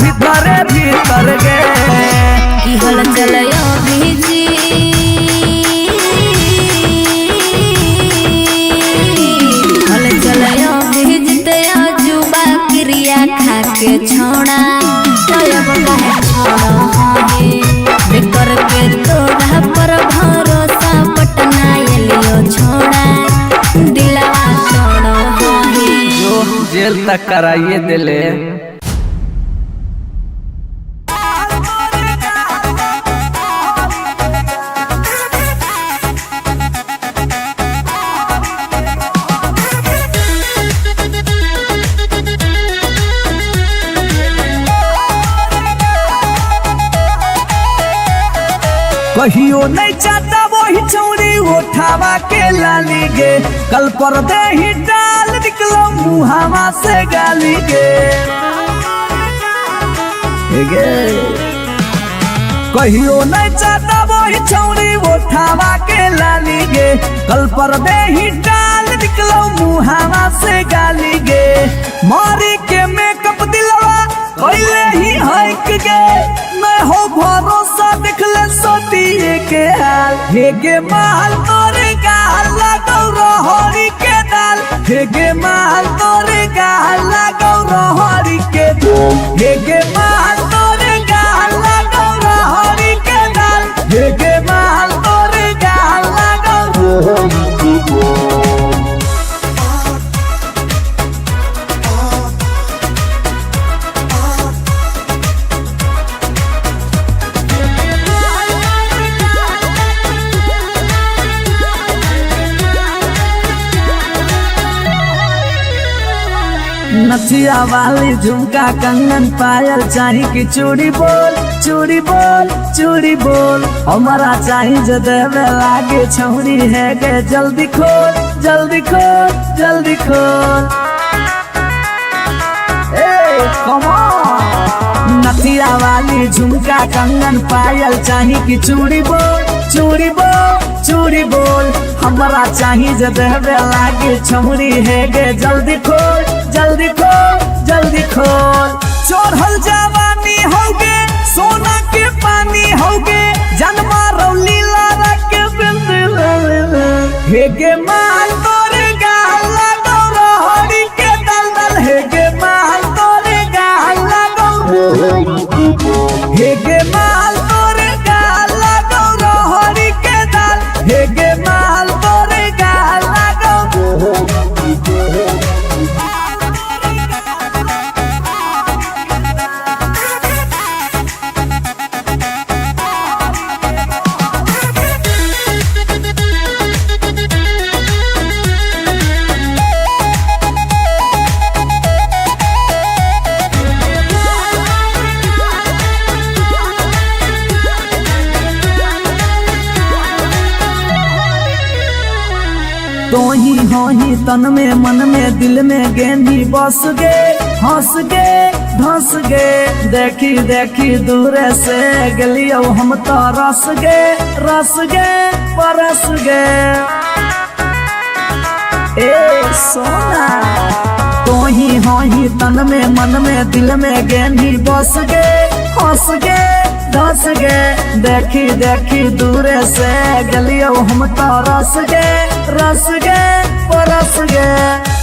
भीतर भीतर गे की हल चलयो भीजी हल चलयो भीजते जुबा क्रिया खा के छोड़ा तो अब काहे छोड़ो बेकर के तोरा पर भरोसा पटना एलियो छोड़ा दिलवा तोड़ो जो जेल तक कराइए दिले कहियो नहीं चाहता वही चौड़ी उठावा के लाली गे कल पर दे ही डाल निकलो मुहावा से गाली गे कहियो नहीं चाहता वही चौड़ी उठावा के लाली गे कल पर दे ही डाल निकलो मुहावा से गाली गे मारी के मेकअप दिलवा कोइले ही हक गे मैं हो भरोसा दिखले सोतिए के हाल हे गे माल तोरे गाल लगौ रहरी के दाल हे गे माल तोरे गाल लगौ रहरी के दाल हे गे माल तोरे गाल लगौ रहरी के दाल हे गे माल तोरे गाल लगौ रहरी के दाल नथिया वाली झुमका कंगन पायल चाही कि चूड़ी बोल चूड़ी बोल चूड़ी बोल हमारा चाही जो देवे लागे छौरी है गे जल्दी खोल जल्दी खोल जल्दी खोल। नथिया वाली झुमका कंगन पायल चाही कि चूड़ी बोल चूड़ी बोल चूड़ी बोल हमारा चाही जो देवे लागे छौरी है गे जल्दी खोल जल्दी खोल जल्दी खोल। चढ़ल जवानी होगे सोना के पानी होगे जन्मा रौली लारा के बिंद हेगे माल तोरे गाल लगो रोहड़ी के दलदल हेगे माल तोरे गाल लगो हेगे माल तोरे गाल लगो रोहड़ी के दल हेगे माल तोरे गाल लगो। तो ही तन में मन में दिल में गेंदी बस गे हंस गे धंस गे देखी देखी दूर से गलियो हम तो रस गे परस गे। ए सोना तो ही तन में मन में दिल में गेंदी बस गे हंस गे धस गे देखी देखी दूर से गलियो हम तो रस गे परस गे।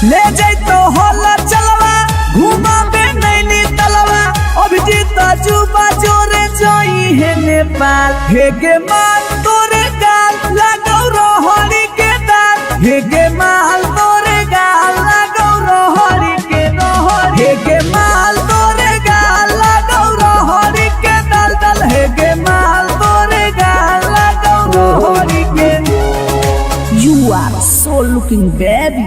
ले जाई तो होला चलवा घुमा बे नैनी तलवा अभिजीत जुबा जोरे जोई है नेपाल हेगे माल तोरे गाल लगो रोहड़ी के दाल हेगे माल तोरे गाल लगो रोहड़ी के रोहड़ी हेगे माल तोरे गाल लगो रोहड़ी के दल दल हेगे माल तोरे गाल लगो रोहड़ी के। You are so looking baby.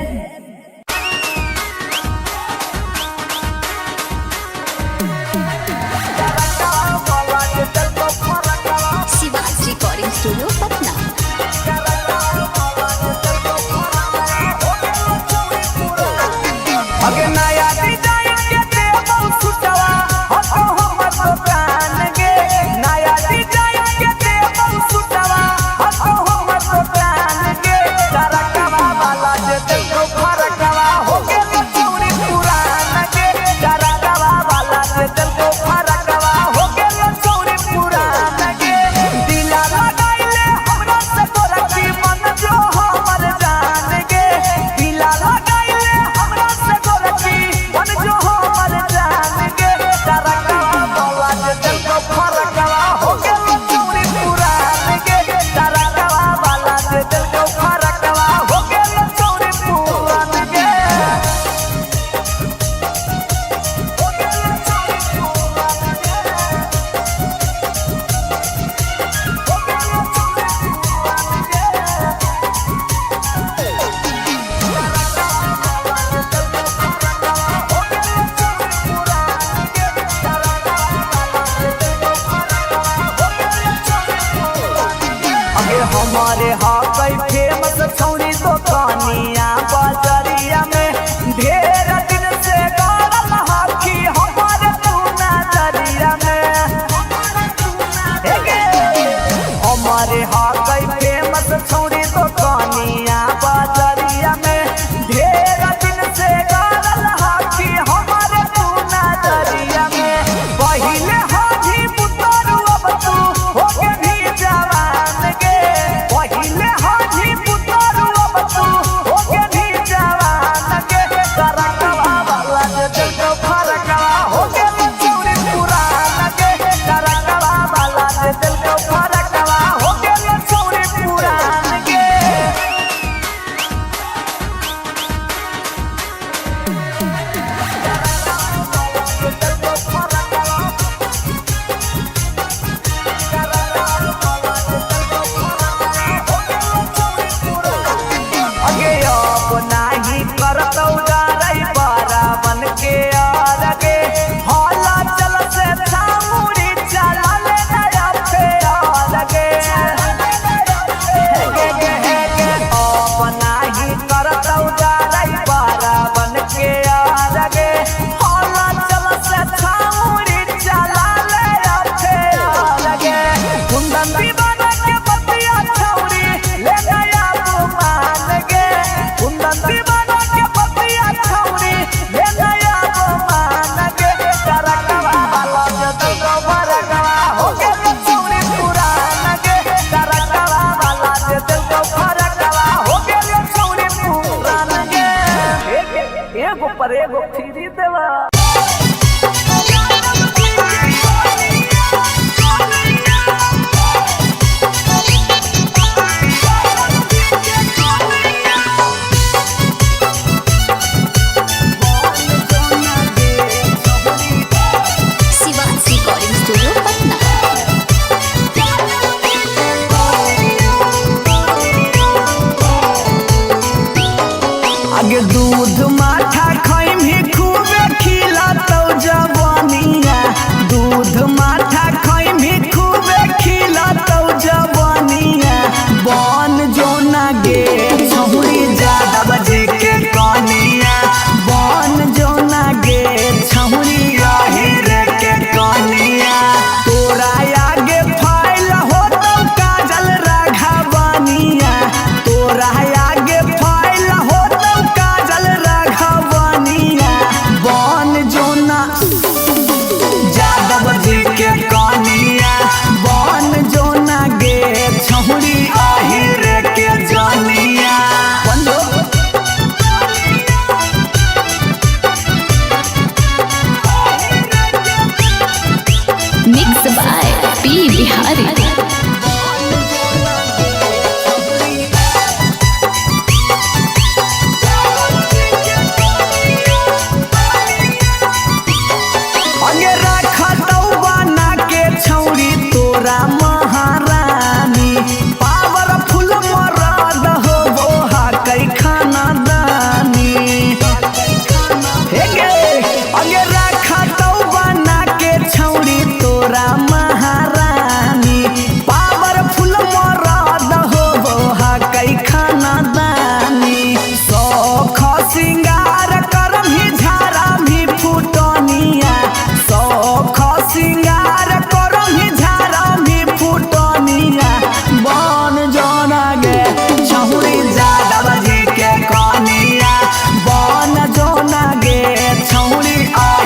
Shivaj recording studio Patna. अगे नया डिजाइन के देबो सुटवा हतो हमर दुकान गे नया डिजाइन के देबो सुटवा हतो हमर दुकान गे तरकवा वाला जे देखो एगो फ्री देवा। Shivaj recording studio Patna. आगे दूध माठा खैम ही खूबे खिला तो जवानिया, दूध माठा खैम ही खूबे खिला तो जवानिया। बन जो ना गे छहुरी ज्यादा बजे के कनिया, बन जो ना गे छहुरी हीरे के कनिया। तोरा आगे फाइल हो तो काजल राघवनिया, तोरा आगे फाइल हो तो काजल राघवनिया। बन जो ना यादव जी के कनिया, बन जो ना गे छहुरी हीरे के जनिया। Mix by P Bihari. अगे रखा तो बना के छौरी तोरा महारानी, पावरफुल मरद हो वो कई खाना दानी। अगे रखा तो बना के छौरी तोरा महारानी, पावरफुल मरद हो वो कई खाना दानी। सौख सिंगार करम ही झारा भी फुटनिया, सौख सिंगार करम ही झारा भी फुटनिया। बन जोना गे छहुरी यादव जी के कनिया, बन जोना गे छहुरी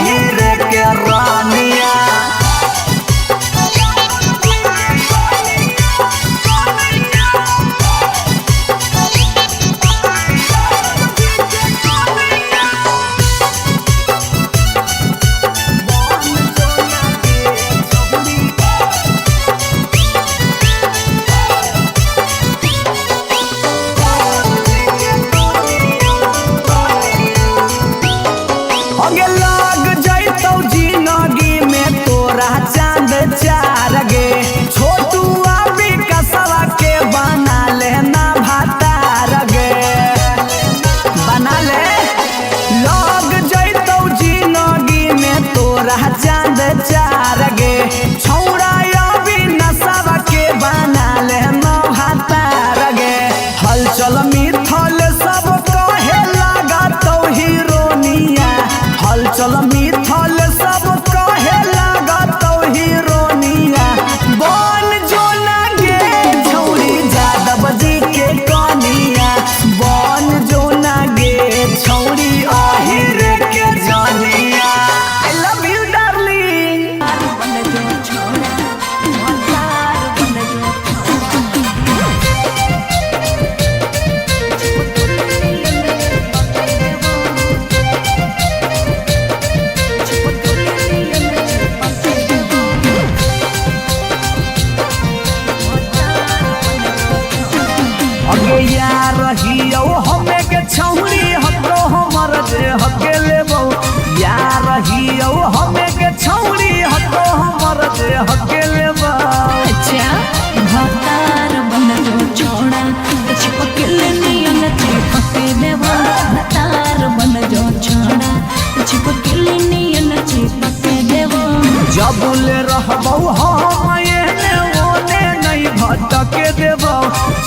हीरे के रानिया। अगे लग जैतौ जिंदगी में तोरा चांद चार गे, छोटू अभी कसवा के बना लेना भातार गे, बना ले। लग जैतौ जिंदगी में तोरा चांद चार गे, छौड़ा अभी नसवा के बना लेना भातार गे। हलचल मिथल सब कहे लगा तो हीरोनिया, हलचल मिथल सब कहे लगा तो हीरोनिया। बन जो ना गे छौरी यादव जी के कनिया, बन जो ना गे छौरी हीरे के जनिया। I love you darling. अगे यार रहियो हमें के छौरी हतो हमर जे हके लेबो, यार रहियो हमें के छौरी हतो हमर जे हके लेबो। अच्छा भतार बन जो छोड़ा चिपक नियन चिपक देवा, भतार बन जो छोड़ा चिपक नियन चिपक देवा। जबुले रहबौ हम एने ओने नहीं भटके देबौ,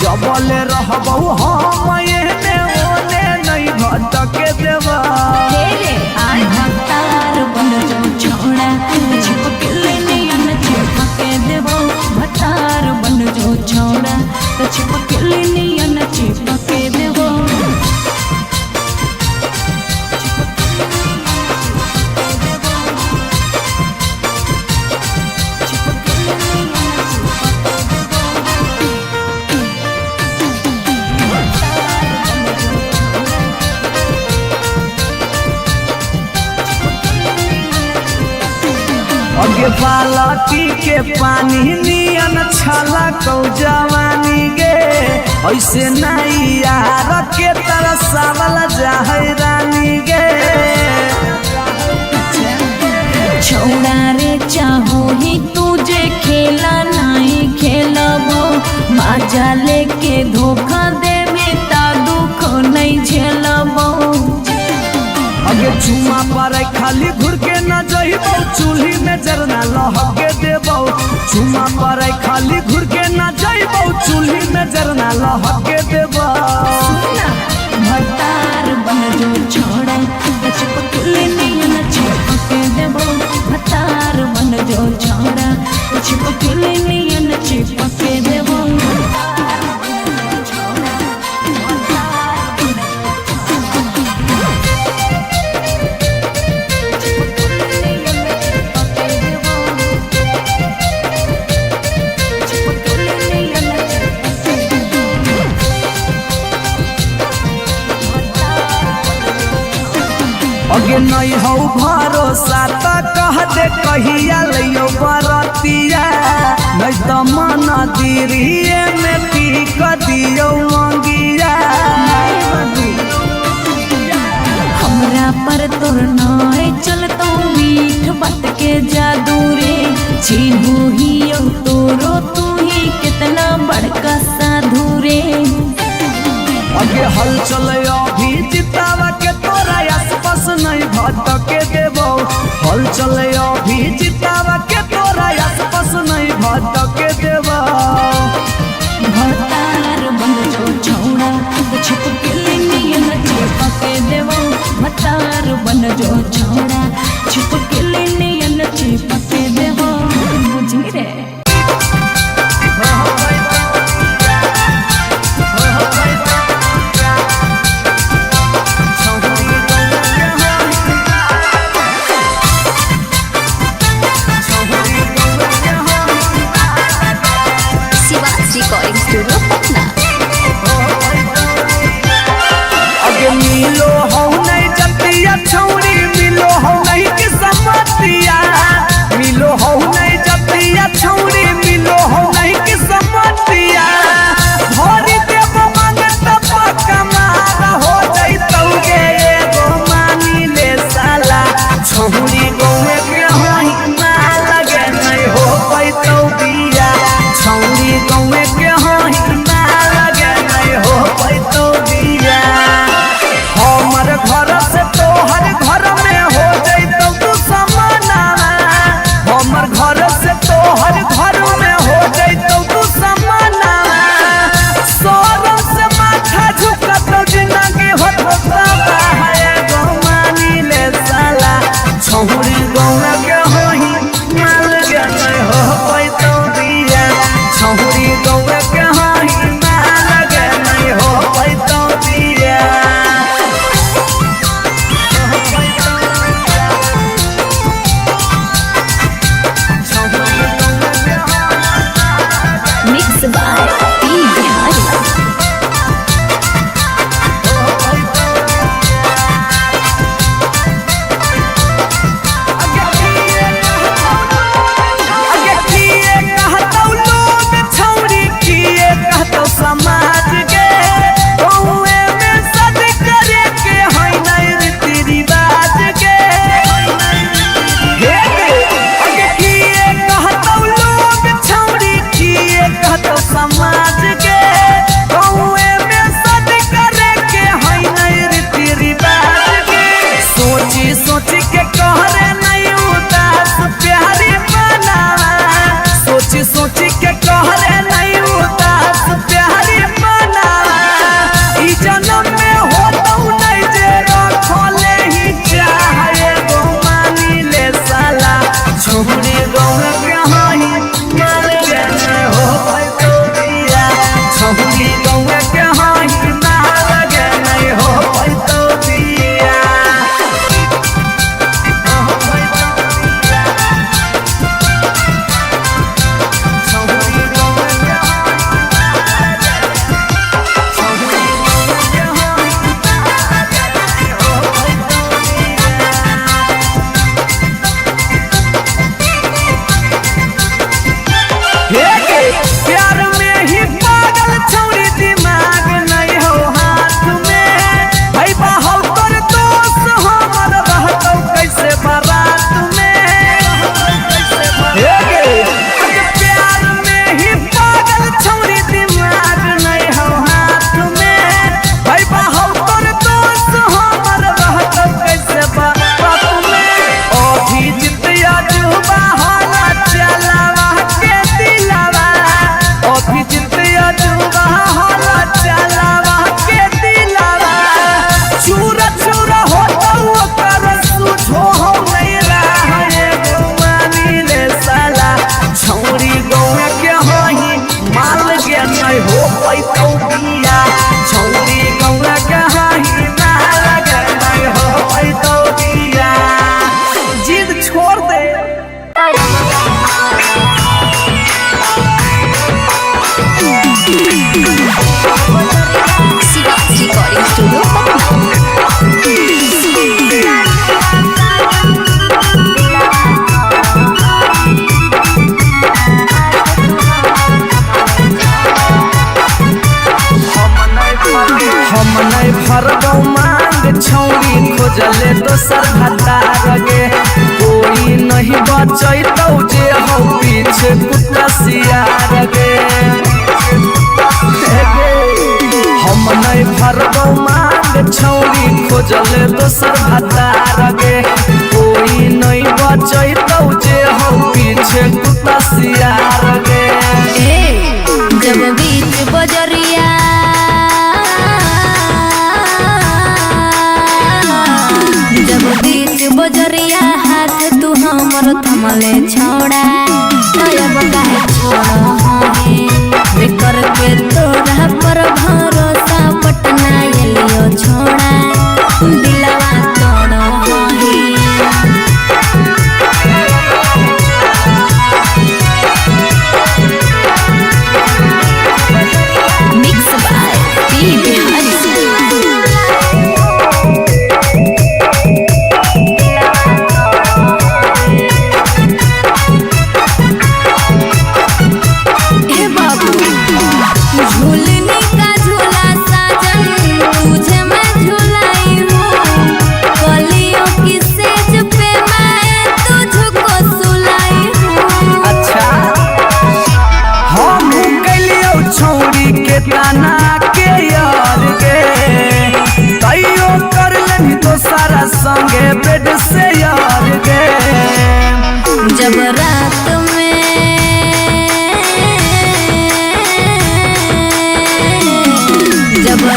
जबले रहबौ हम एने ओने नहीं भटके देबौ। भतार बन जो छोड़ा चिपक नियन चिपक देवा, भतार बन जो छोड़ा चिपक नियन चिपक देवा। अगे बालटी के पानी नियन छला कौ जवानी गे ऐसे नहीं यार के तरसावल जाहै रानी गे छौड़ा रे चाहो ही तुझे खेला नहीं खेलबो बाजा लेके धोखा देवे ता दुख नहीं झेलबो अगे चुमा पर खाली घुर के न जइबो चूल्ही में जरना लहके देबो चुमा पर खाली घुर के न जइबो चूल्ही में जरना लहके देबो भतार बन जो छोड़ा चिपकले नहीं न चिपके देबो भतार बन जो छोड़ा चिपकले नहीं न चिपके देबो अगे नहीं हो भरोसा तो कह दे कहिया लियो बरतिया नहीं तो मन दिरिए में पीक दियो मंगिया हमरा पर तोर नाय चलतो मीठ बात के जादू रे चिन्हू ही तोरो तू ही कितना बड़का साधु रे अगे हल चले अभी जितावा के तोरा आसपास नहीं भटके देबो हल चले अभी जितावा के तोरा आसपास नहीं भटके देबो भतार बन जो छौड़ा छिपकले नहीं न चिपके देबो भतार बन जो छौड़ा छिपकले नहीं न चिपके देबो बुझी रे रिकॉर्डिंग स्टूडियो पटना। अगे मिलो हो नहीं जतिया छौरी मिलो हो नहीं के समय दोसर भतार गे कोई नहीं बचैतौ जे हो पीछे कुत्ता सियार गे हम नहीं भरबौ मांग छौरी खोजले दोसर भतार गे कोई नहीं बचैतौ जे हो पीछे कुत्ता सियार गे जब बीच बजरिया जब बीच बजरिया हाथ तू हमर थमले छोड़ा तब काहे छोड़ा है करके तोरा पर भरोसा पटना एलियो छोड़ा दिलवा तोड़ो मिक्स बाय पी बिहारी ताना के यार गे तैयो कर लेनी तो सारा संगे बेड से यार गे जब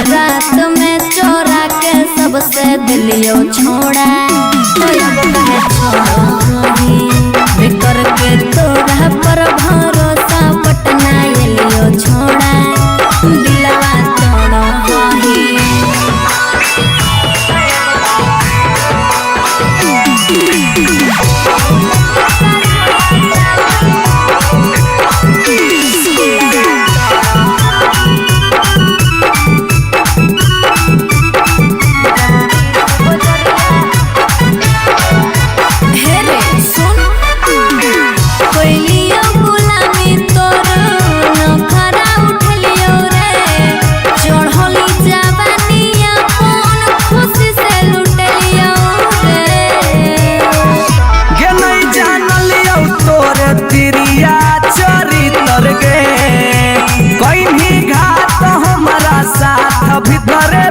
रात में चोरा के सबसे दिलियो छोड़ा करके तोरा पर भरोसा पटना एलियो छोड़ा दिलवा तोड़ो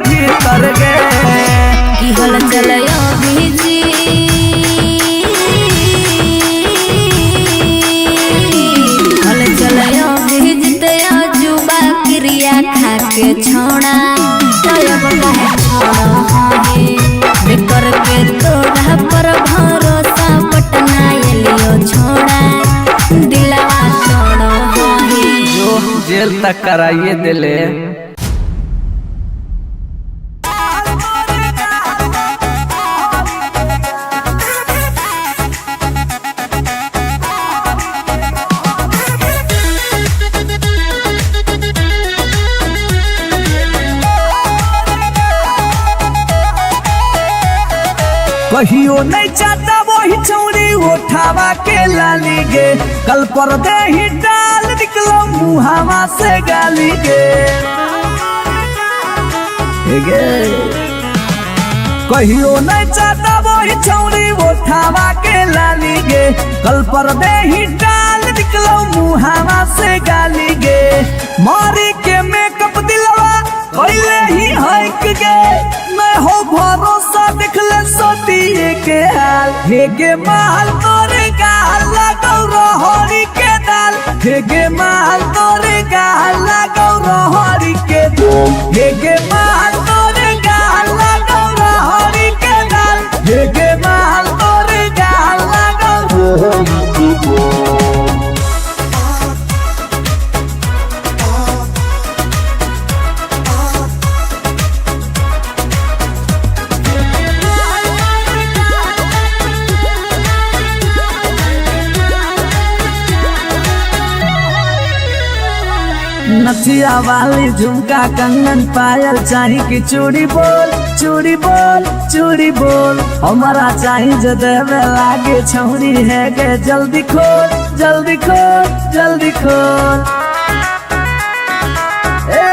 भीतर गे की हल चलयो भीजी हल चलयो भीजते जुबा क्रिया खा के छोड़ा तब काहे छोड़ो करके तोरा पर भरोसा पटना एलियो छोड़ा दिलवा तोड़ो जो जेल तक कराइए दिले कहियो नहीं चाहता वही चौड़ी उठावा के लाली गे कल पर दे ही डाल निकलो मुहावा से गाली गे कहियो नहीं चाहता वही चौड़ी उठावा के लाली गे कल पर दे ही डाल निकलो मुहावा से गाली गे मारी के मेकअप दिलवा पहले ही हक गे मैं हो भरोसा दिखले सोतिए के हाल हेगे माल तोरे गाल लगौ रहरी के दाल हेगे माल तोरे गाल लगौ रहरी के दाल हेगे माल तोरे गाल लगौ रहरी के दाल हेगे माल तोरे गाल लगौ रहरी के दाल नथिया वाली झुमका कंगन पायल चाही की चूड़ी बोल चूड़ी बोल चूड़ी बोल हमारा चाही जो देवे लागे छौरी है गे जल्दी खोल जल्दी खोल जल्दी खोल ए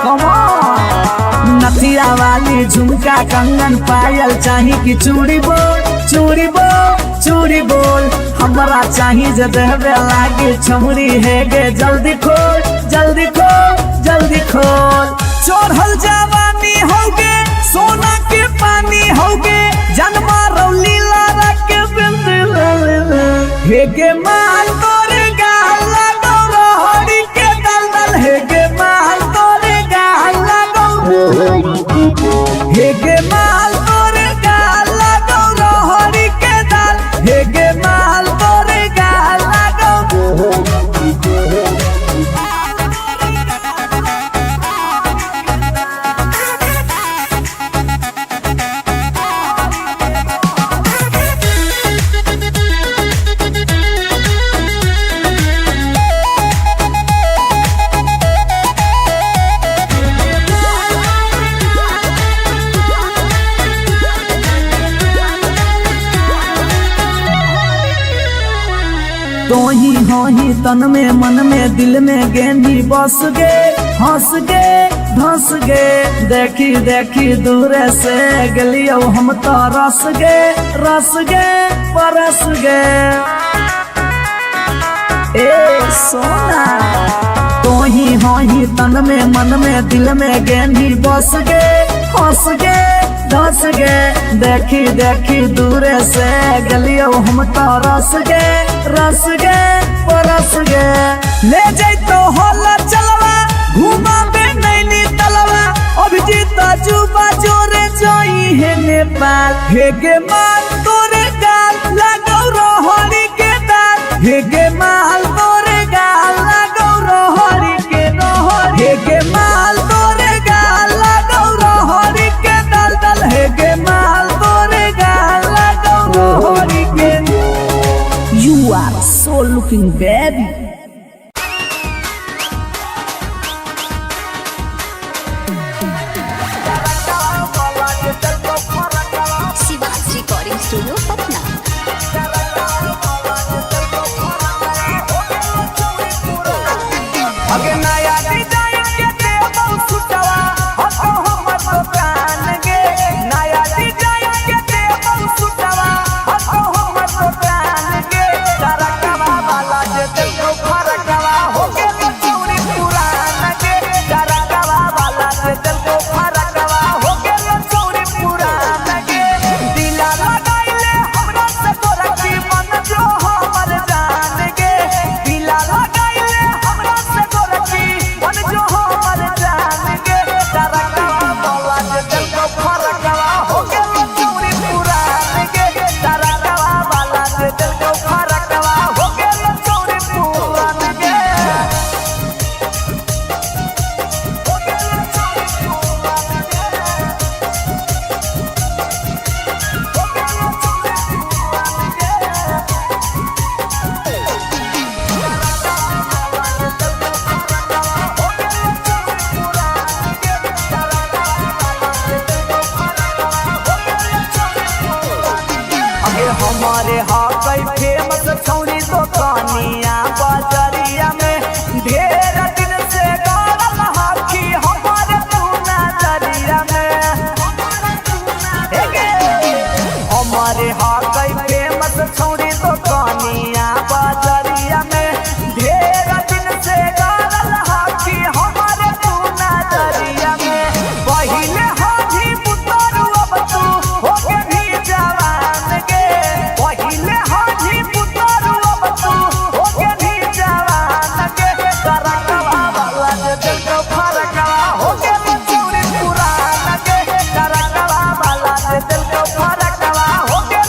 कम ऑन नथिया वाली झुमका कंगन पायल चाही कि चूड़ी बोल चूड़ी बोल चूड़ी बोल हमरा चाही जे देवे लागे छमुरी है गे जल्दी खोल जल्दी खोल जल्दी खोल चढ़ल जवानी होगे सोना के पानी होगे जन्मा रौली लारा के बिंद हे गे माल तोरे गाल लगो रोहड़ी के दलदल हे गे माल तोरे गाल लगो हे गे माल तोरे गाल लगो रोहड़ी के दल हे गे माल तोरे गाल लगो तोही होही तन में मन में दिल में गेंदी बस गे हंस गे धंस गे देखी देखी दूर से गलियो हम तो रस गे परस गे ए सोना तोही होही तन में मन में दिल में गेंदी बस गे हंस गे धंस गे देखी देखी दूर से गलियो हम तो रस गे परस गे ले जैतो होला चलवा घुमा बे नैनी तलवा अभिजीत जुबा जोरे जोई है नेपाल हे गे माल तोरे गाल लगो रोहड़ी के दाल हे गे माल तोरे गाल लगो रोहड़ी के रोहड़ी हे गे माल तोरे गाल लगो रोहड़ी के दल दल हे गे माल तोरे गाल लगो रोहड़ी के You are so looking baby. Shivaj recording studio Patna. अगे नया डिजाइन के देबो सुटवा हतो हमर दुकान गे नया डिजाइन के देबो सुटवा हतो हमर दुकान गे तरकवा वाला जे देखो फरकवा हो गे चूड़ी पुरान गे तरकवा वाला जे देखो फरकवा हो गे चूड़ी पुरान गे दिला लगाइले हमरा से तोरा की मन जो हमर जान गे दिला लगाइले हमरा से तोरा की मन जो हमर जान गे तरकवा वाला जे देखो फरकवा हो गे चूड़ी पुरान गे तरकवा वाला जे देखो फरकवा हो गे चूड़ी पुरान गे अगे हमारे हाकई फेमस छौरी तो कानिया बाजरिया में ढेर दिन से गाड़ल हाथी हमारे तू नजरिया में हमारे हाकई फेमस छौरी तो कानिया बाजरिया में ढेर दिन से गाड़ल हाथी हमारे तू नजरिया में पहिले हाथी पुतरू अब तू हो के भी जवान गे पहिले हाथी पुतरू अब तू हो के भी जवान गे तरकवा वाला जे देखो फरकवा हो के चूड़ी पुरान गे तरकवा वाला जे देखो फरकवा हो के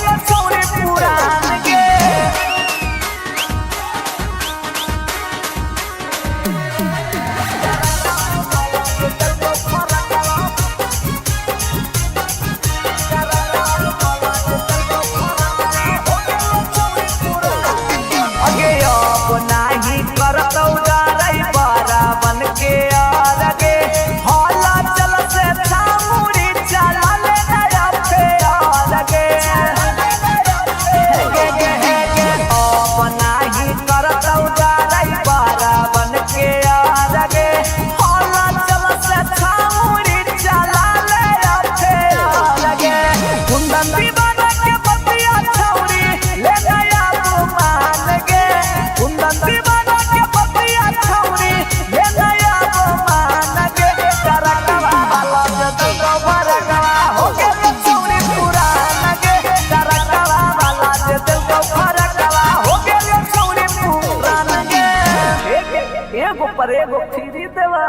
पर एगो फ्री देवा।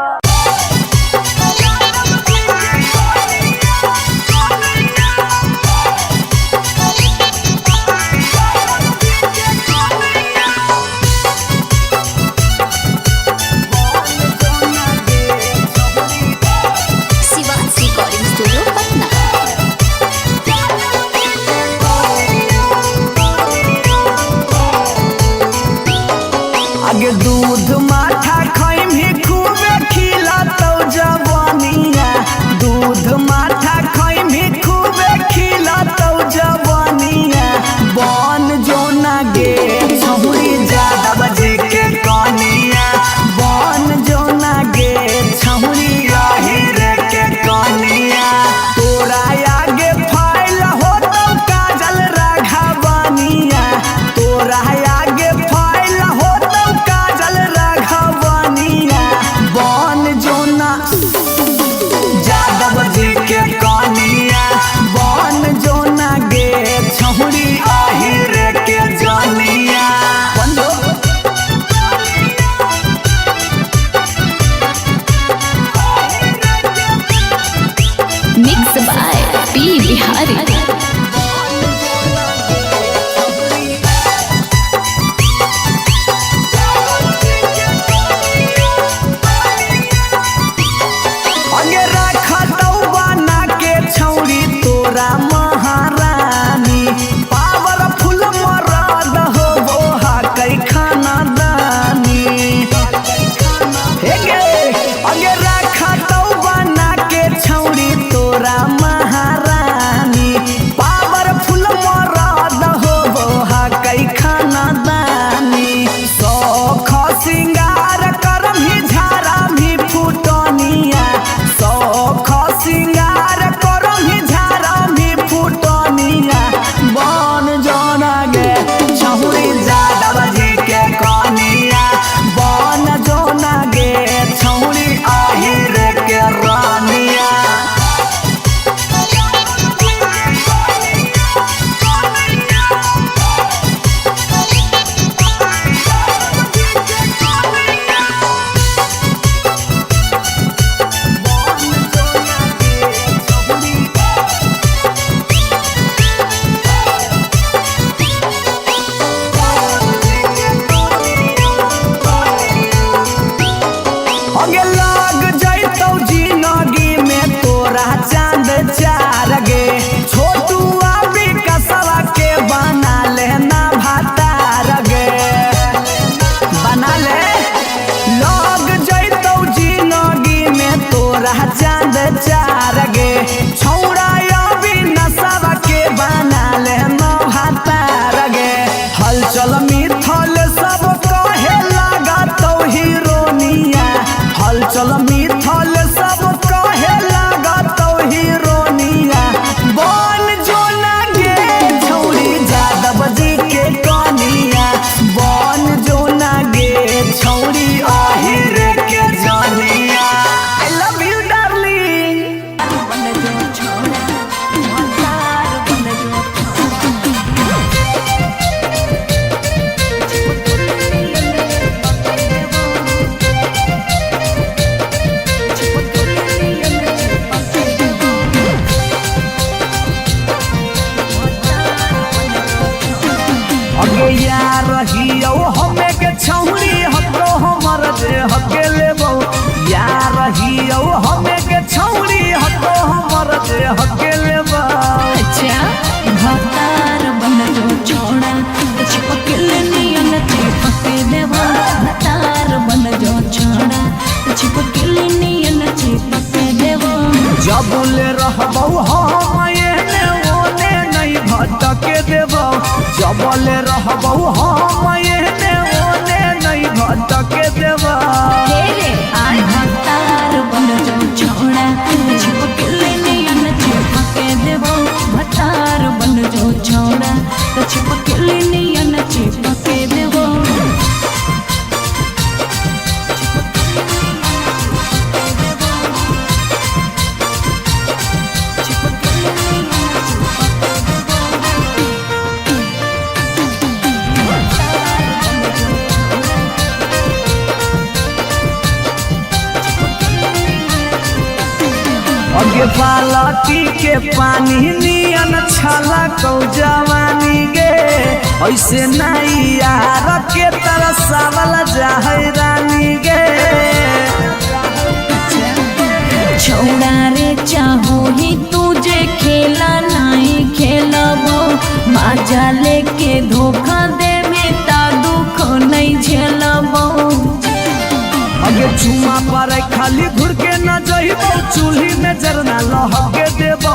Shivaj recording studio Patna. आगे दूध माठा खैमी खूबे खिलातौ जवानिया, दूध माठा खैमी खूबे खिलातौ जवानिया। बन जोना गे छहुरी जादव जी के कनिया, बन जोना गे छहुरी आहिरे के कनिया। तोरा आगे फाइल होतौ काजल राघवनिया, तोरा आगे फाइल होतौ काजल राघवनिया। बन जोना जादव जी के कनिया, बन जोना गे छहुरी आहिरे के जनिया। Mix by P Bihari. अगे रखतौ बना के छौरी तोरा महारानी, पावरफुल मरद होबो हकै खानदानी। हे गे अगे रखतौ बना के छौरी तोरा महारानी, पावरफुल मरद होबो हकै खानदानी। सौख सिंगार करमही झारामही फुटनिया, सौख सिंगार करमही झारामही फुटनिया। बन जोना गे छहुरी जादव जी के कनिया, बन जोना गे छहुरी आहिरे के रानिया। अगे लाग जैतौ जिंदगी में तोरा चांद चार गे, छोटू अभी कसवा के बना लेना भातार गे, बना ले। लाग जैतौ जिंदगी में तोरा चांद चार गे, छौड़ा अभी नसवा के बना लेना भातार गे। हलचल मिथल सब कहे लागतौ हीरोनिया, हलचल मिथल सब कहे लागतौ हीरोनिया। बन जोना गे छौरी जादव जी के कनिया, बन जोना गे छौरी आहिरे के जनिया। I love you darling. अगे यार रहियो हमे के छौरी हतो हमर दे हके लेबो, यार रहियो हमे के छौरी हतो हमर दे हके लेबो। अच्छा भतार बन जो छोड़ा चिपकल नियन चिपके देवा, भतार बन जो छोड़ा चिपकल नियन चिपके देवा। जबुले रहबौ हम एने ओने नहीं भटके देबौ, जबले रहबौ हम एने ओने नहीं भटके देबौ। भतार बन जो छोड़ा चिपकल नियन चिपके देवा, भतार बन जो छोड़ा चिपकल नियन चिपके देवा। अगे बालटी के पानी नियन छला कौ जवानी गे ऐसे नहीं यार के तरसावल जाहै रानी गे छौड़ा रे चाहो ही तुझे खेला नहीं खेलबो माजा लेके धोखा दे में ता दुख नहीं झेलबो अगे चुमा पर खाली घुर के न जइबो चूल्ही में जरना लहके देबो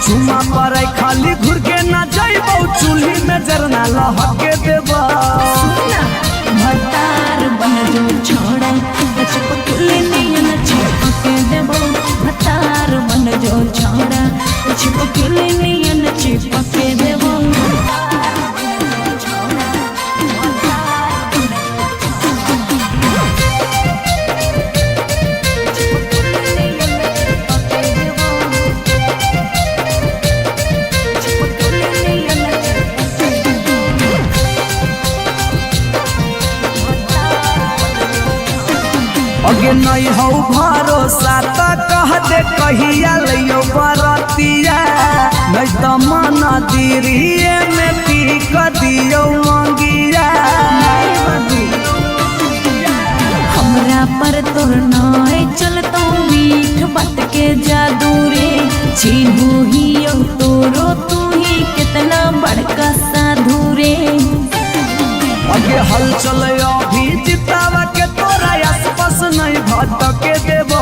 चुमा पर खाली घुर के न जइबो चूल्ही में जरना लहके देबो भतार बन जो छोड़ा चिपकले नियन चिपके देबो भतार बन जो छोड़ा चिपकले नियन चिपके देबो अगे नहीं हो भरोसा तो कह दे कहिया लियो बरतिया नहीं तो मन दिरिए में पी क दियो मंगिया हमरा पर तोर नाय चलतो मीठ बात के जादू रे चिन्हू ही तोरो तू ही कितना बड़का साधु रे अगे हल चले अभी जितावा के तोरा आसपास नहीं भटके देबो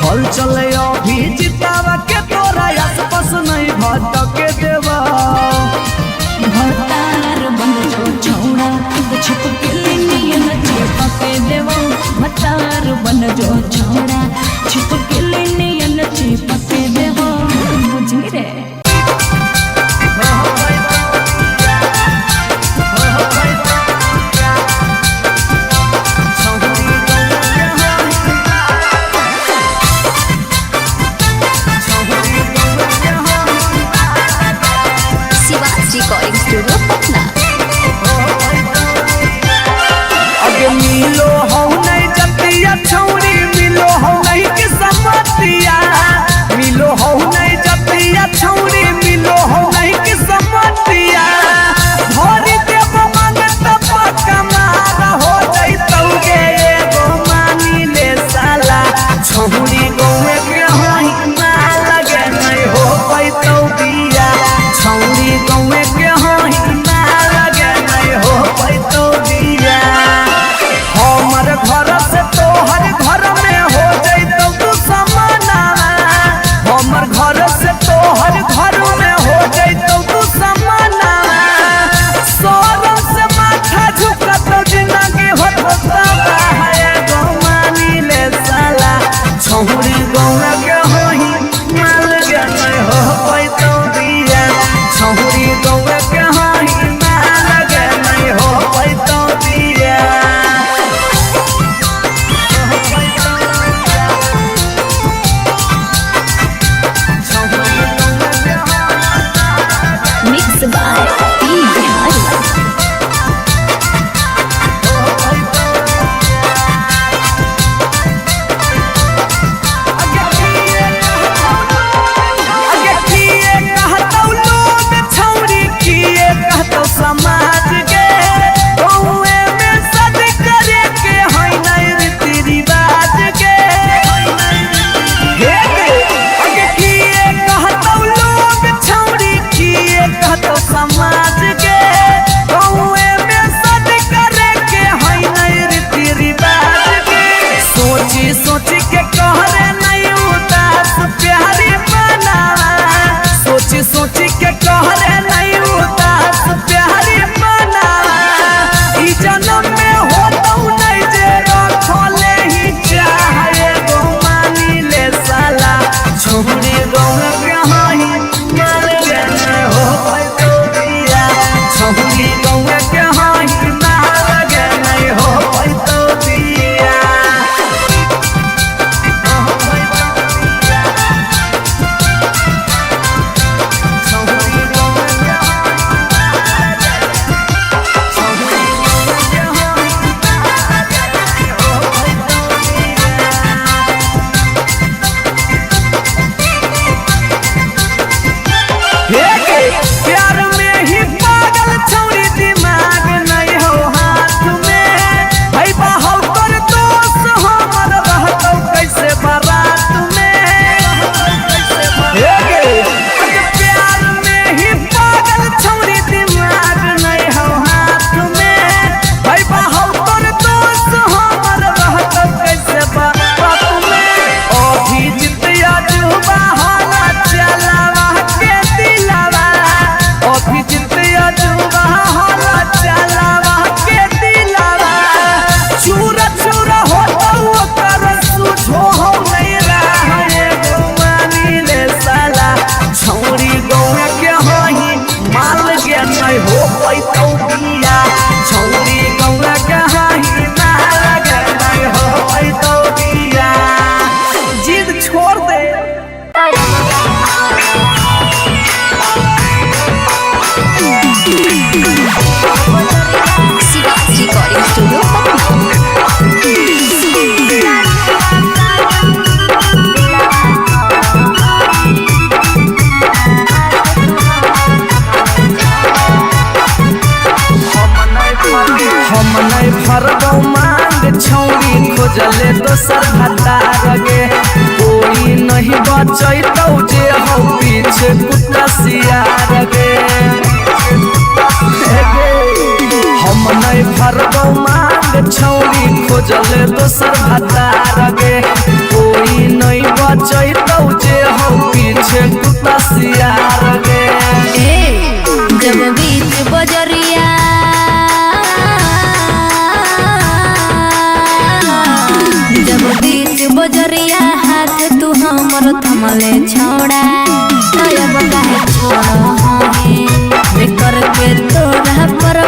हल चले अभी जितावा के तोरा आसपास नहीं भटके देबो भतार बन जो छोड़ा छिपकली नियन चिपके देबो भतार बन जो छोड़ा छिपकली नियन चिपके देबो बुझी रे रिकॉर्डिंग स्टूडियो पटना। अगे मिलो हो नहीं जतिया छौरी मिलो हो नहीं के सब पैतौ बिया छौरी गौरा कहाही ना लगे नहीं हो पैतौ बिया जिद छोड़ दे शिवाज रिकॉर्डिंग स्टूडियो पटना। हम नहीं फरबौ मांग छौरी खोजले दोसर भतार गे कोई नहीं बचैतौ जे हो पीछे कुत्ता सियार गे हम नहीं फरबौ मांग छौरी खोजले दोसर भतार गे कोई नहीं बचैतौ जे हो पीछे कुत्ता सियार गे जब बीच बजरिया जब बीच बजरिया हाथ तू हमर थमले छोड़ा